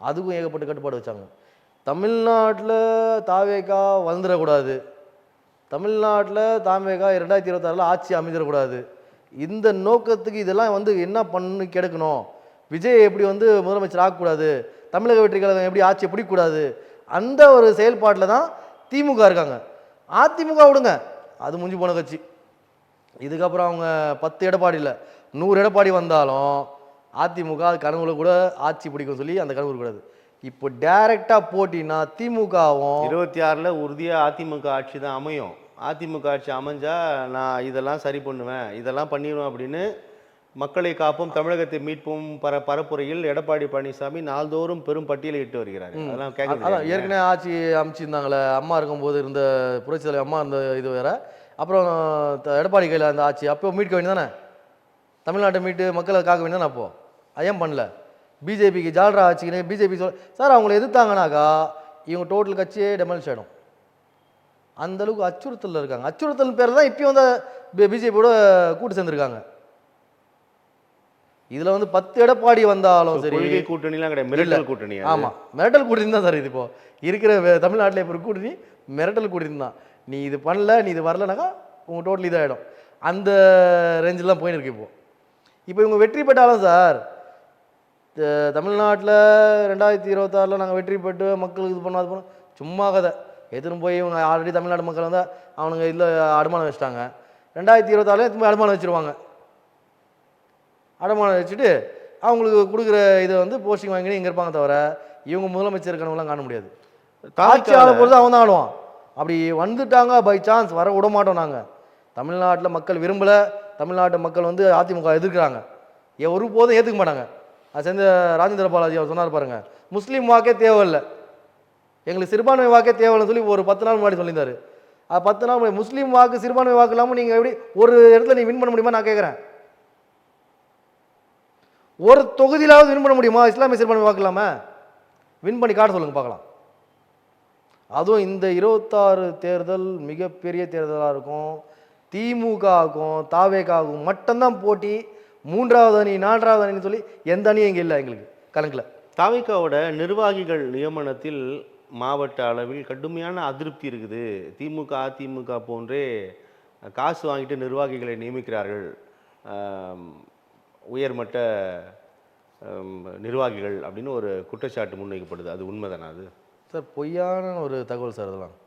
அதுக்கும் ஏகப்பட்ட கட்டுப்பாடு வச்சாங்க. தமிழ்நாட்டில் தாவேக்கா வந்துடக்கூடாது, தமிழ்நாட்டில் தாமேகா 2026 ஆட்சி அமைஞ்சிடக்கூடாது. இந்த நோக்கத்துக்கு இதெல்லாம் வந்து என்ன பண்ணி கெடுக்கணும், விஜய் எப்படி வந்து முதலமைச்சர் ஆகக்கூடாது, தமிழக வெற்றி கழகம் எப்படி ஆட்சியை பிடிக்கக்கூடாது, அந்த ஒரு செயல்பாட்டில் தான் திமுக இருக்காங்க. அதிமுக விடுங்க, அது முடிஞ்சு போன கட்சி. இதுக்கப்புறம் அவங்க 10 எடப்பாடி இல்லை 100 எடப்பாடி வந்தாலும் அதிமுக அது கனவுல கூட ஆட்சி பிடிக்கும் சொல்லி அந்த கனவு கூடாது. இப்போ டைரக்டா போட்டினா திமுகவும் 26ல் உறுதியா அதிமுக ஆட்சி தான் அமையும். அதிமுக ஆட்சி அமைஞ்சா நான் இதெல்லாம் சரி பண்ணுவேன், இதெல்லாம் பண்ணிடுவேன் அப்படின்னு மக்களை காப்போம் தமிழகத்தை மீட்போம் பரப்புரையில் எடப்பாடி பழனிசாமி நாள்தோறும் பெரும் பட்டியலை இட்டு வருகிறார். அதெல்லாம் கேட்க அதான் ஏற்கனவே ஆட்சி அமைச்சிருந்தாங்களே, அம்மா இருக்கும்போது இருந்த புரட்சி தலைவர் அம்மா இருந்த இது வேற. அப்புறம் எடப்பாடி கையில் அந்த ஆட்சி அப்போ மீட்க வேண்டியதானே, தமிழ்நாட்டை மீட்டு மக்களை காக்க வேண்டியதானே. அப்போ ஏன் பண்ணல? பிஜேபிக்கு ஜால்ரா ஆட்சிக்குன்னு பிஜேபி சார் அவங்கள எதிர்த்தாங்கனாக்கா இவங்க டோட்டல் கட்சியே டெமாலிஷ் ஆகிடும். அந்த அளவுக்கு அச்சுறுத்தல் இருக்காங்க. அச்சுறுத்தல் பேர் தான் இப்பயும் வந்து பிஜேபியோட கூட்டு சேர்ந்துருக்காங்க. இதுல வந்து 10 எடப்பாடி வந்தாலும் சரி, கொள்கை கூட்டணிலாம் கிடையாது, மிரட்டல் கூட்டணி. ஆமா, மிரட்டல் கூட்டணி தான் சார். இது இப்போ இருக்கிற தமிழ்நாட்டில் இப்போ கூட்டணி மிரட்டல் கூட்டணி தான். நீ இது பண்ணல, நீ இது வரலனாக்கா உங்க டோட்டல் இதாகிடும். அந்த ரேஞ்சில் தான் போயின்னு இருக்கு. இப்போ இவங்க வெற்றி பெற்றாலும் சார், தமிழ்நாட்டில் 2026 நாங்கள் வெற்றி பெற்று மக்களுக்கு இது பண்ணோம் அது பண்ணோம் சும்மா கதை. எதுன்னு போய் இவங்க ஆல்ரெடி தமிழ்நாடு மக்கள் வந்து அவனுங்க இதில் அடமானம் வச்சுட்டாங்க. 2026 திரும்ப அடமானம் வச்சுருவாங்க. அடமானம் வச்சுட்டு அவங்களுக்கு கொடுக்குற இதை வந்து போஸ்டிங் வாங்கினு இங்கே இருப்பாங்க தவிர இவங்க முதலமைச்சர் கனவுலாம் காண முடியாது. ஆட்சியாளர் பொறுத்து அவன் தான் ஆடுவான். அப்படி வந்துட்டாங்க பை சான்ஸ் வர விட மாட்டோம் நாங்கள். தமிழ்நாட்டில் மக்கள் விரும்பலை, தமிழ்நாட்டு மக்கள் வந்து அதிமுக எதிர்க்கிறாங்க, ஒரு போதும் ஏற்றுக்க மாட்டாங்க. அது சேர்ந்த ராஜேந்திர பாலாஜி அவர் சொன்னார் பாருங்க, முஸ்லீம் வாக்கே தேவையில்லை, எங்களுக்கு சிறுபான்மை வாக்கே தேவையில்லைன்னு சொல்லி ஒரு 10 நாள் முன்னாடி சொல்லியிருந்தாரு. 10 நாள் முன்னாடி முஸ்லீம் வாக்கு சிறுபான்மை வாக்கு இல்லாமல் நீங்கள் எப்படி ஒரு இடத்துல நீ வின் பண்ண முடியுமா நான் கேட்குறேன். ஒரு தொகுதியிலாவது வின் பண்ண முடியுமா இஸ்லாமிய சிறுபான்மை வாக்கு இல்லாமல்? வின் பண்ணி காட்ட சொல்லுங்க பார்க்கலாம். அதுவும் இந்த 26 தேர்தல் மிகப்பெரிய தேர்தலாக இருக்கும். திமுகவுக்கும் தாவேகாவுக்கும் மட்டும்தான் போட்டி. 3வது அணி 4வது அணின்னு சொல்லி எந்த அணியும் இங்கே இல்லை எங்களுக்கு கணக்கில். தாவேகாவோட நிர்வாகிகள் நியமனத்தில் மாவட்ட அளவில் கடுமையான அதிருப்தி இருக்குது. திமுக அதிமுக போன்றே காசு வாங்கிட்டு நிர்வாகிகளை நியமிக்கிறார்கள், உயர்மட்ட நிர்வாகிகள் அப்படின்னு ஒரு குற்றச்சாட்டு முன்வைக்கப்படுது. அது உண்மைதானா? அது சார் பொய்யான ஒரு தகவல் சார். அதெல்லாம்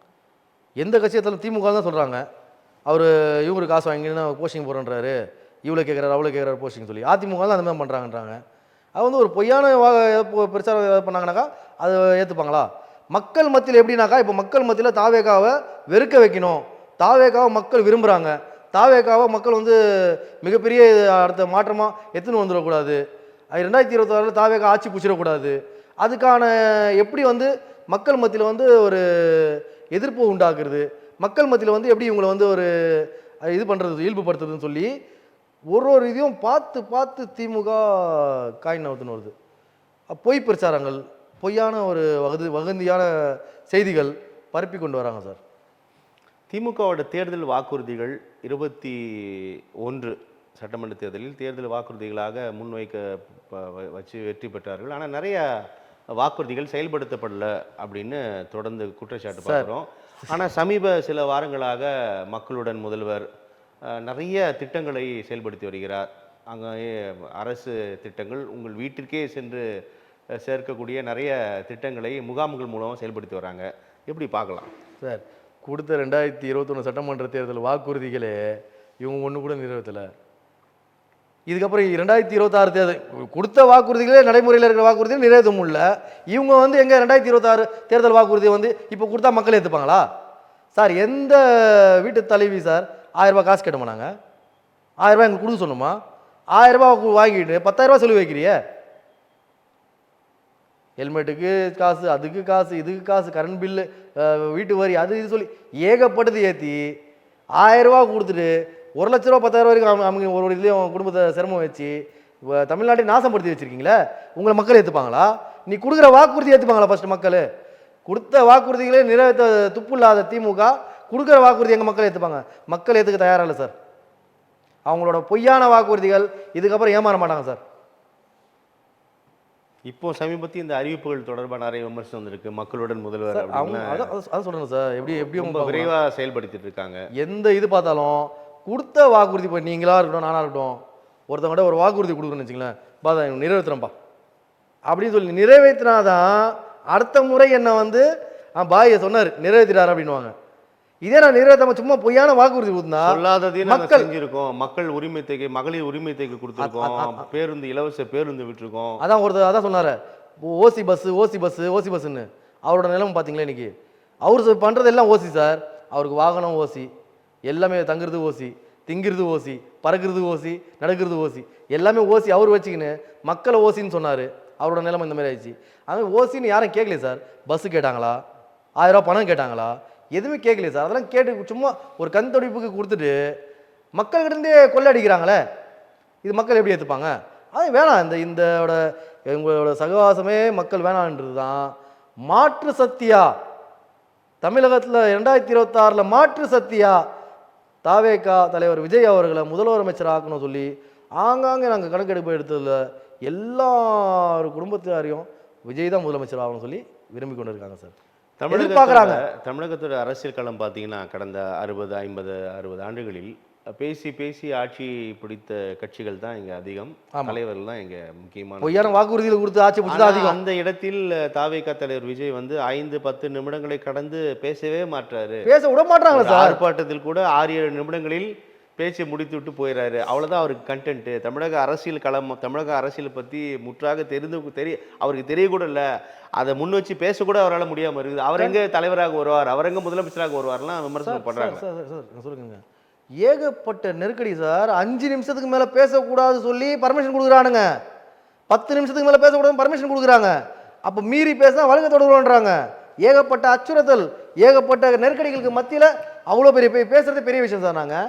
எந்த கட்சியத்தாலும் திமுக தான் சொல்கிறாங்க, அவர் இவங்களுக்கு காசு வாங்கினா போஸ்டிங் போடுறாரு, இவ்வளோ கேட்குறாரு அவ்வளோ கேட்குறாரு போஸ்டிங் சொல்லி. அதிமுக தான் அந்த மாதிரி பண்ணுறாங்கன்றாங்க. அது வந்து ஒரு பொய்யான பிரச்சாரம் பண்ணாங்கனாக்கா அதை ஏற்றுப்பாங்களா? மக்கள் மத்தியில் எப்படின்னாக்கா, இப்போ மக்கள் மத்தியில் தாவேகாவை வெறுக்க வைக்கணும், தாவேகாவை மக்கள் விரும்புகிறாங்க, தாவேகாவை மக்கள் வந்து மிகப்பெரிய அடுத்த மாற்றமாக எடுத்துன்னு வந்துடக்கூடாது, 2026 தாவேகா ஆட்சி பிடிச்சிடக்கூடாது, அதுக்கான எப்படி வந்து மக்கள் மத்தியில் வந்து ஒரு எதிர்ப்பு உண்டாக்குறது, மக்கள் மத்தியில் வந்து எப்படி இவங்களை வந்து ஒரு இது பண்ணுறது இயல்புப்படுத்துறதுன்னு சொல்லி ஒரு இதையும் பார்த்து பார்த்து திமுக காயின் நவுத்துன்னு வருது. பொய் பிரச்சாரங்கள், பொய்யான ஒரு வதந்தியான செய்திகள் பரப்பி கொண்டு வராங்க சார். திமுகவோட தேர்தல் வாக்குறுதிகள் 21 சட்டமன்ற தேர்தலில் தேர்தல் வாக்குறுதிகளாக முன்வைக்க வச்சு வெற்றி பெற்றார்கள். ஆனால் நிறைய வாக்குறுதிகள் செயல்படுத்தப்படல அப்படின்னு தொடர்ந்து குற்றச்சாட்டு பார்க்குறோம். ஆனால் சமீப சில வாரங்களாக மக்களுடன் முதல்வர் நிறைய திட்டங்களை செயல்படுத்தி வருகிறார். அங்கே அரசு திட்டங்கள் உங்கள் வீட்டிற்கே சென்று சேர்க்கக்கூடிய நிறைய திட்டங்களை முகாம்கள் மூலம் செயல்படுத்தி வராங்க. எப்படி பார்க்கலாம் சார்? கொடுத்த 2021 சட்டமன்ற தேர்தல் வாக்குறுதிகளே இவங்க ஒன்று கூட நிறைவேற்றலை. இதுக்கப்புறம் 2026 தேர்தல் கொடுத்த வாக்குறுதிகளே நடைமுறையில் இருக்கிற வாக்குறுதிகள் நிறைவேற்ற முடியல. இவங்க வந்து எங்கே 2026 தேர்தல் வாக்குறுதி வந்து இப்போ கொடுத்தா மக்கள் ஏற்றுப்பாங்களா சார்? எந்த வீட்டு தலைவி சார் 1000 ரூபாய் காசு கேட்டோமா? நாங்கள் 1000 ரூபாய் எங்களுக்கு கொடுக்க சொன்னோமா? 1000 ரூபாய் வாங்கிட்டு 10,000 ரூபாய் செலவு வைக்கிறிய. ஹெல்மெட்டுக்கு காசு, அதுக்கு காசு, இதுக்கு காசு, கரண்ட் பில்லு, வீட்டு வரி, அது இது சொல்லி ஏகப்பட்டது ஏற்றி 1000 ரூபா கொடுத்துட்டு 1 லட்ச ரூபா 10,000 வரைக்கும் அவங்க ஒரு இதுலேயும் குடும்பத்தை சிரமம் வச்சு தமிழ்நாட்டை நாசப்படுத்தி வச்சுருக்கீங்களே. உங்களை மக்கள் ஏற்றுப்பாங்களா? நீ கொடுக்குற வாக்குறுதி ஏற்றுப்பாங்களா? ஃபஸ்ட்டு மக்கள் கொடுத்த வாக்குறுதிகளே நிறைவேற்ற துப்பு இல்லாத திமுக கொடுக்குற வாக்குறுதி எங்கள் மக்கள் ஏற்றுப்பாங்க? மக்கள் ஏற்றுக்க தயாராக இல்லை சார். அவங்களோட பொய்யான வாக்குறுதிகள் இதுக்கப்புறம் ஏமாற மாட்டாங்க சார். இப்போ சமீபத்திய இந்த அறிவிப்புகள் தொடர்பாக நிறைய விமர்சனம் வந்திருக்கு. மக்களுடன் முதல்வர் அவங்க அப்படின்னு அதான் சொல்கிறேன் சார், எப்படி ரொம்ப விரைவாக செயல்படுத்திட்டு இருக்காங்க. எந்த இது பார்த்தாலும் கொடுத்த வாக்குறுதி, இப்போ நீங்களா இருக்கட்டும் நானாக இருக்கட்டும், ஒருத்தவங்கள்ட்ட ஒரு வாக்குறுதி கொடுக்குறேன்னு வச்சுங்களேன், பாதா எனக்கு நிறைவேற்றுறேன்ப்பா அப்படின்னு சொல்லி நிறைவேற்றினாதான் அடுத்த முறை என்ன வந்து பாயை சொன்னார் நிறைவேற்றிட்டார் அப்படின்வாங்க. இதே நான் நிறைவேற்றாம சும்மா பொய்யான வாக்குறுதி கொடுத்தா சொல்லாததையும் நாங்கள் மக்கள் செஞ்சிருக்கோம். மக்கள் உரிமை தொகை, மகளிர் உரிமை தொகை கொடுத்துருக்கோம், பேருந்து இலவச பேருந்து விட்டுருக்கோம். அதான் ஒருத்தர் அதான் சொன்னார், ஓசி பஸ்ஸுன்னு. அவரோட நிலைமை பார்த்தீங்களா இன்னைக்கு? அவர் பண்ணுறது எல்லாம் ஓசி சார். அவருக்கு வாகனம் ஓசி, எல்லாமே தங்குறது ஓசி, திங்கிறது ஓசி, பறக்கிறது ஓசி, நடக்கிறது ஓசி, எல்லாமே ஓசி. அவர் வச்சுக்கின்னு மக்களை ஓசின்னு சொன்னார். அவரோட நிலைமை இந்த மாதிரி ஆயிடுச்சு. அது ஓசின்னு யாரும் கேட்கலையே சார். பஸ்ஸு கேட்டாங்களா? 1000 ரூபா பணம் கேட்டாங்களா? எதுவுமே கேட்கலையே சார். அதெல்லாம் கேட்டு சும்மா ஒரு கண் துடைப்புக்கு கொடுத்துட்டு மக்கள்கிட்டே கொள்ளடிக்கிறாங்களே, இது மக்கள் எப்படி ஏற்றுப்பாங்க? அது வேணாம். இந்தோட எங்களோட சகவாசமே மக்கள் வேணான்றது தான். மாற்று சக்தியா தமிழகத்தில் 2026 மாற்று சக்தியா தாவேகா தலைவர் விஜய் அவர்களை முதல்வர் அமைச்சர் ஆக்கணும் சொல்லி ஆங்காங்கே நாங்கள் கணக்கெடுப்பு எடுத்ததில் எல்லார் குடும்பத்தாரையும் விஜய் தான் முதலமைச்சர் ஆகணும்னு சொல்லி விரும்பி கொண்டு இருக்காங்க சார். தமிழகத்தோட அரசியல் களம் பார்த்தீங்கன்னா கடந்த 60 ஆண்டுகளில் பேசி ஆட்சி பிடித்த கட்சிகள் தான் இங்க அதிகம், தலைவர்கள் தான் இங்க முக்கியமான. பொய்யான வாக்குறுதிகள் கொடுத்து ஆட்சி பிடிச்சது அதிகம். அந்த இடத்தில் தாவேகா தலைவர் விஜய் வந்து 5-10 நிமிடங்களை கடந்து பேசவே மாட்டாரு, பேச விட மாட்டாங்க சார். ஆர்ப்பாட்டத்தில் கூட 6-7 நிமிடங்களில் பேச்சு முடித்து விட்டு போயிடுறாரு. அவ்வளோதான் அவருக்கு கண்டென்ட்டு. தமிழக அரசியல் களம், தமிழக அரசியலை பற்றி முற்றாக அவருக்கு தெரியக்கூட இல்லை. அதை முன் வச்சு பேசக்கூட அவரால் முடியாமல் இருக்குது. அவர் எங்கே தலைவராக வருவார், அவர் எங்கே முதலமைச்சராக வருவார்லாம் விமர்சனம் பண்ணுறாங்க. சார் சொல்லுங்க, ஏகப்பட்ட நெருக்கடி சார். 5 நிமிஷத்துக்கு மேலே பேசக்கூடாது சொல்லி பர்மிஷன் கொடுக்குறானுங்க. 10 நிமிஷத்துக்கு மேலே பேசக்கூடாது பர்மிஷன் கொடுக்குறாங்க. அப்போ மீறி பேசினா வழக்கு தொடர்புன்றாங்க. ஏகப்பட்ட அச்சுறுத்தல், ஏகப்பட்ட நெருக்கடிகளுக்கு மத்தியில் அவ்வளோ பேசுறது பெரிய விஷயம் சார். நாங்கள்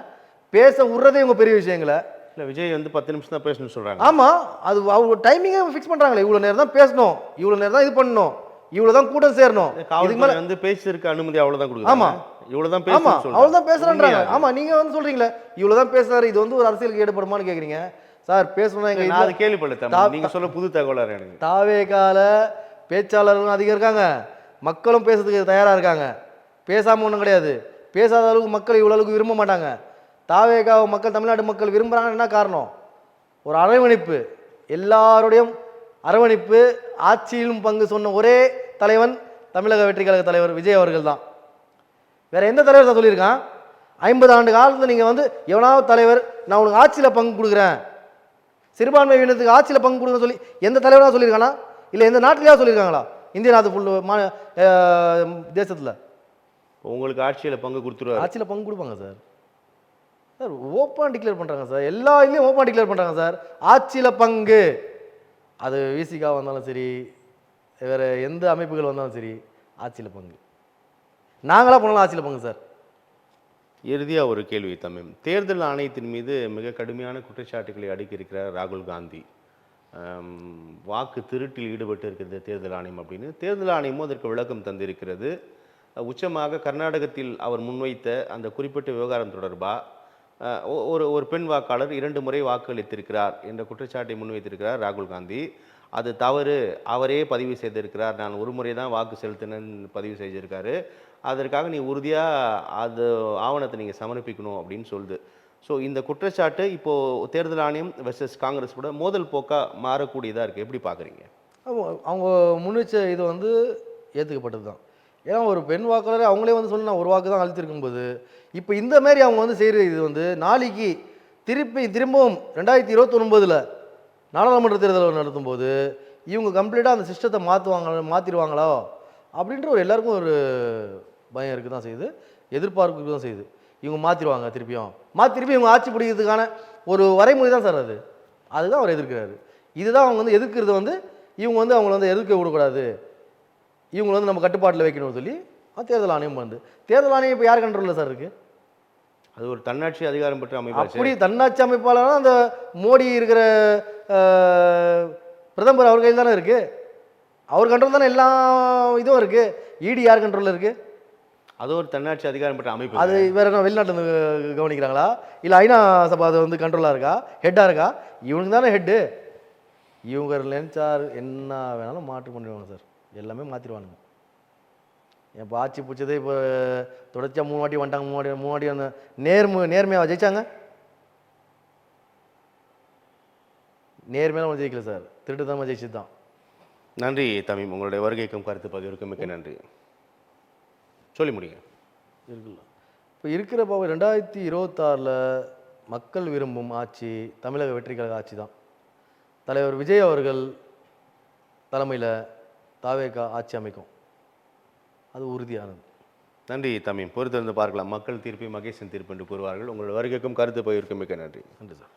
பேச விட்றதே இவங்க பெரிய விஷயங்களை. இல்லை, விஜய் வந்து 10 நிமிஷம் தான் பேசணும்னு சொல்கிறாங்க. ஆமாம், அது அவங்க டைமிங்கே ஃபிக்ஸ் பண்ணுறாங்களே. இவ்வளோ நேரம் தான் பேசணும், இவ்வளோ நேரம் தான் இது பண்ணணும், இவ்வளோ தான் கூட்டம் சேரணும். இதுக்கு மேலே வந்து பேசுறதுக்கு அனுமதி அவ்வளோதான் கொடுக்கும். ஆமாம், இவ்வளோ தான் பேசணும். ஆமாம், அவ்வளோ தான் பேசுகிறான்றாங்க. ஆமாம், நீங்கள் வந்து சொல்கிறீங்களே இவ்வளோ தான் பேசுகிறாரு, இது வந்து ஒரு அரசியலுக்கு ஈடுபடுமான்னு கேட்குறீங்க சார். பேசணும்னா எங்கள் நான் அது கேள்விப்பட்டேன். நீங்கள் சொல்ல புது தகவலாக எனக்கு. தாவேகால பேச்சாளர்களும் அதிகம் இருக்காங்க, மக்களும் பேசுறதுக்கு தயாராக இருக்காங்க. பேசாமல் ஒன்றும் கிடையாது. பேசாத அளவுக்கு மக்கள் இவ்வளோ அளவுக்கு விரும்ப மாட்டாங்க. தாவேகாவை மக்கள், தமிழ்நாட்டு மக்கள் விரும்புகிறாங்கன்னு என்ன காரணம்? ஒரு அரவணைப்பு, எல்லாருடையும் அரவணைப்பு, ஆட்சியிலும் பங்கு சொன்ன ஒரே தலைவன் தமிழக வெற்றி கழக தலைவர் விஜய் அவர்கள் தான். வேற எந்த தலைவர் தான் சொல்லியிருக்கான்? 50 ஆண்டு காலத்தில் நீங்கள் வந்து எவனாவது தலைவர் நான் உனக்கு ஆட்சியில் பங்கு கொடுக்குறேன், சிறுபான்மை இனத்துக்கு ஆட்சியில் பங்கு கொடுக்குறேன்னு சொல்லி எந்த தலைவராக சொல்லியிருக்கானா? இல்லை எந்த நாட்டிலேயாவது சொல்லியிருக்காங்களா? இந்திய நாட்டு தேசத்தில் உங்களுக்கு ஆட்சியில் பங்கு கொடுத்துருவாரு. ஆட்சியில் பங்கு கொடுப்பாங்க சார். சார் ஓப்பன் டிக்ளேர் பண்ணுறாங்க சார். எல்லா இதுலேயும் ஓப்பன் டிக்ளேர் பண்ணுறாங்க சார். ஆட்சியில் பங்கு, அது விசிகா வந்தாலும் சரி, வேறு எந்த அமைப்புகள் வந்தாலும் சரி, ஆட்சியில் பங்கு. நாங்களாக போனாலும் ஆட்சியில் பங்கு சார். இறுதியாக ஒரு கேள்வி தமிழ். தேர்தல் ஆணையத்தின் மீது மிக கடுமையான குற்றச்சாட்டுகளை அடுக்கி இருக்கிறார் ராகுல் காந்தி. வாக்கு திருட்டில் ஈடுபட்டு இருக்கிறது தேர்தல் ஆணையம் அப்படின்னு. தேர்தல் ஆணையமும் அதற்கு விளக்கம் தந்திருக்கிறது. உச்சமாக கர்நாடகத்தில் அவர் முன்வைத்த அந்த குறிப்பிட்ட விவகாரம் தொடர்பாக ஒரு பெண் வாக்காளர் 2 முறை வாக்களித்திருக்கிறார் என்ற குற்றச்சாட்டை முன்வைத்திருக்கிறார் ராகுல் காந்தி. அது தவறு, அவரே பதிவு செய்திருக்கிறார். நான் 1 முறை தான் வாக்கு செலுத்தினேன்னு பதிவு செய்திருக்காரு. அதற்காக நீ உறுதியாக அது ஆவணத்தை நீங்கள் சமர்ப்பிக்கணும் அப்படின்னு சொல்லுது. ஸோ இந்த குற்றச்சாட்டு இப்போது தேர்தல் ஆணையம் வெர்சஸ் காங்கிரஸ் கூட மோதல் போக்காக மாறக்கூடியதாக இருக்குது. எப்படி பார்க்குறீங்க? அவங்க முன்வச்ச இது வந்து ஏற்றுக்கப்பட்டது தான். ஏன்னா ஒரு பெண் வாக்காளரை அவங்களே வந்து சொல்லி நான் 1 வாக்கு தான் அளித்திருக்கும்போது, இப்போ இந்த மாதிரி அவங்க வந்து செய்கிற இது வந்து நாளைக்கு திரும்பவும் 2029 நாடாளுமன்ற தேர்தல் நடத்தும் போது இவங்க கம்ப்ளீட்டாக அந்த சிஸ்டத்தை மாற்றிடுவாங்களோ அப்படின்ற ஒரு எல்லாருக்கும் ஒரு பயம் இருக்குது தான் செய்யுது, எதிர்பார்ப்பு தான் செய்யுது. இவங்க மாற்றிடுவாங்க, திருப்பி இவங்க ஆட்சி பிடிக்கிறதுக்கான ஒரு வரைமுறை தான் சார் அது. அதுதான் அவர் எதிர்க்கிறாரு. இதுதான் அவங்க வந்து எதிர்க்கிறது வந்து இவங்க வந்து அவங்கள வந்து எதிர்க்க விடக்கூடாது, இவங்களை வந்து நம்ம கட்டுப்பாட்டில் வைக்கணும்னு சொல்லி தேர்தல் ஆணையம் வந்து. தேர்தல் ஆணையம் இப்போ யார் கண்ட்ரோலில் சார் இருக்குது? அது ஒரு தன்னாட்சி அதிகாரம் பெற்ற அமைப்பு. அப்படி தன்னாட்சி அமைப்பாளர் அந்த மோடி இருக்கிற பிரதமர் அவர் கையில் தானே இருக்குது. அவர் கண்ட்ரோல் தானே எல்லா இதுவும் இருக்குது. இடி யார் கண்ட்ரோலில் இருக்குது? அது ஒரு தன்னாட்சி அதிகாரம் பெற்ற அமைப்பு. அது வேற என்ன வெளிநாட்டில் கவனிக்கிறாங்களா? இல்லை ஐநா சபா அது வந்து கண்ட்ரோலாக இருக்கா, ஹெட்டாக இருக்கா? இவனுக்கு தானே ஹெட்டு. இவங்க நினைச்சா என்ன வேணாலும் மாற்று பண்ணிடுவாங்க சார், எல்லாமே மாற்றிடுவானுங்க. இப்போ ஆட்சி பிடிச்சதே இப்போ தொடர்ச்சியாக 3 வாட்டி வந்துட்டாங்க, 3 வாட்டி அந்த நேர்மையாக ஜெயிச்சாங்க. நேர்மையாக ஜெயிக்கல சார், திருட்டுத்தனமாக ஜெயிச்சது தான். நன்றி தமீம், உங்களுடைய வருகைக்கும் கருத்து பதிவிற்கும் மிக்க நன்றி. சொல்லி முடியுங்க. இருக்குல்ல, இப்போ இருக்கிற 2026 மக்கள் விரும்பும் ஆட்சி தமிழக வெற்றி கழக ஆட்சி தான். தலைவர் விஜய் அவர்கள் தலைமையில் தாவேகா ஆட்சி அமைக்கும், அது உறுதியானது. நன்றி தமீம், பொறுத்திருந்து பார்க்கலாம். மக்கள் தீர்ப்பை மகேசன் தீர்ப்பு என்று கூறுவார்கள். உங்களுடைய வருகைக்கும் கருத்து பதிவிற்கும் மிக்க நன்றி. நன்றி சார்.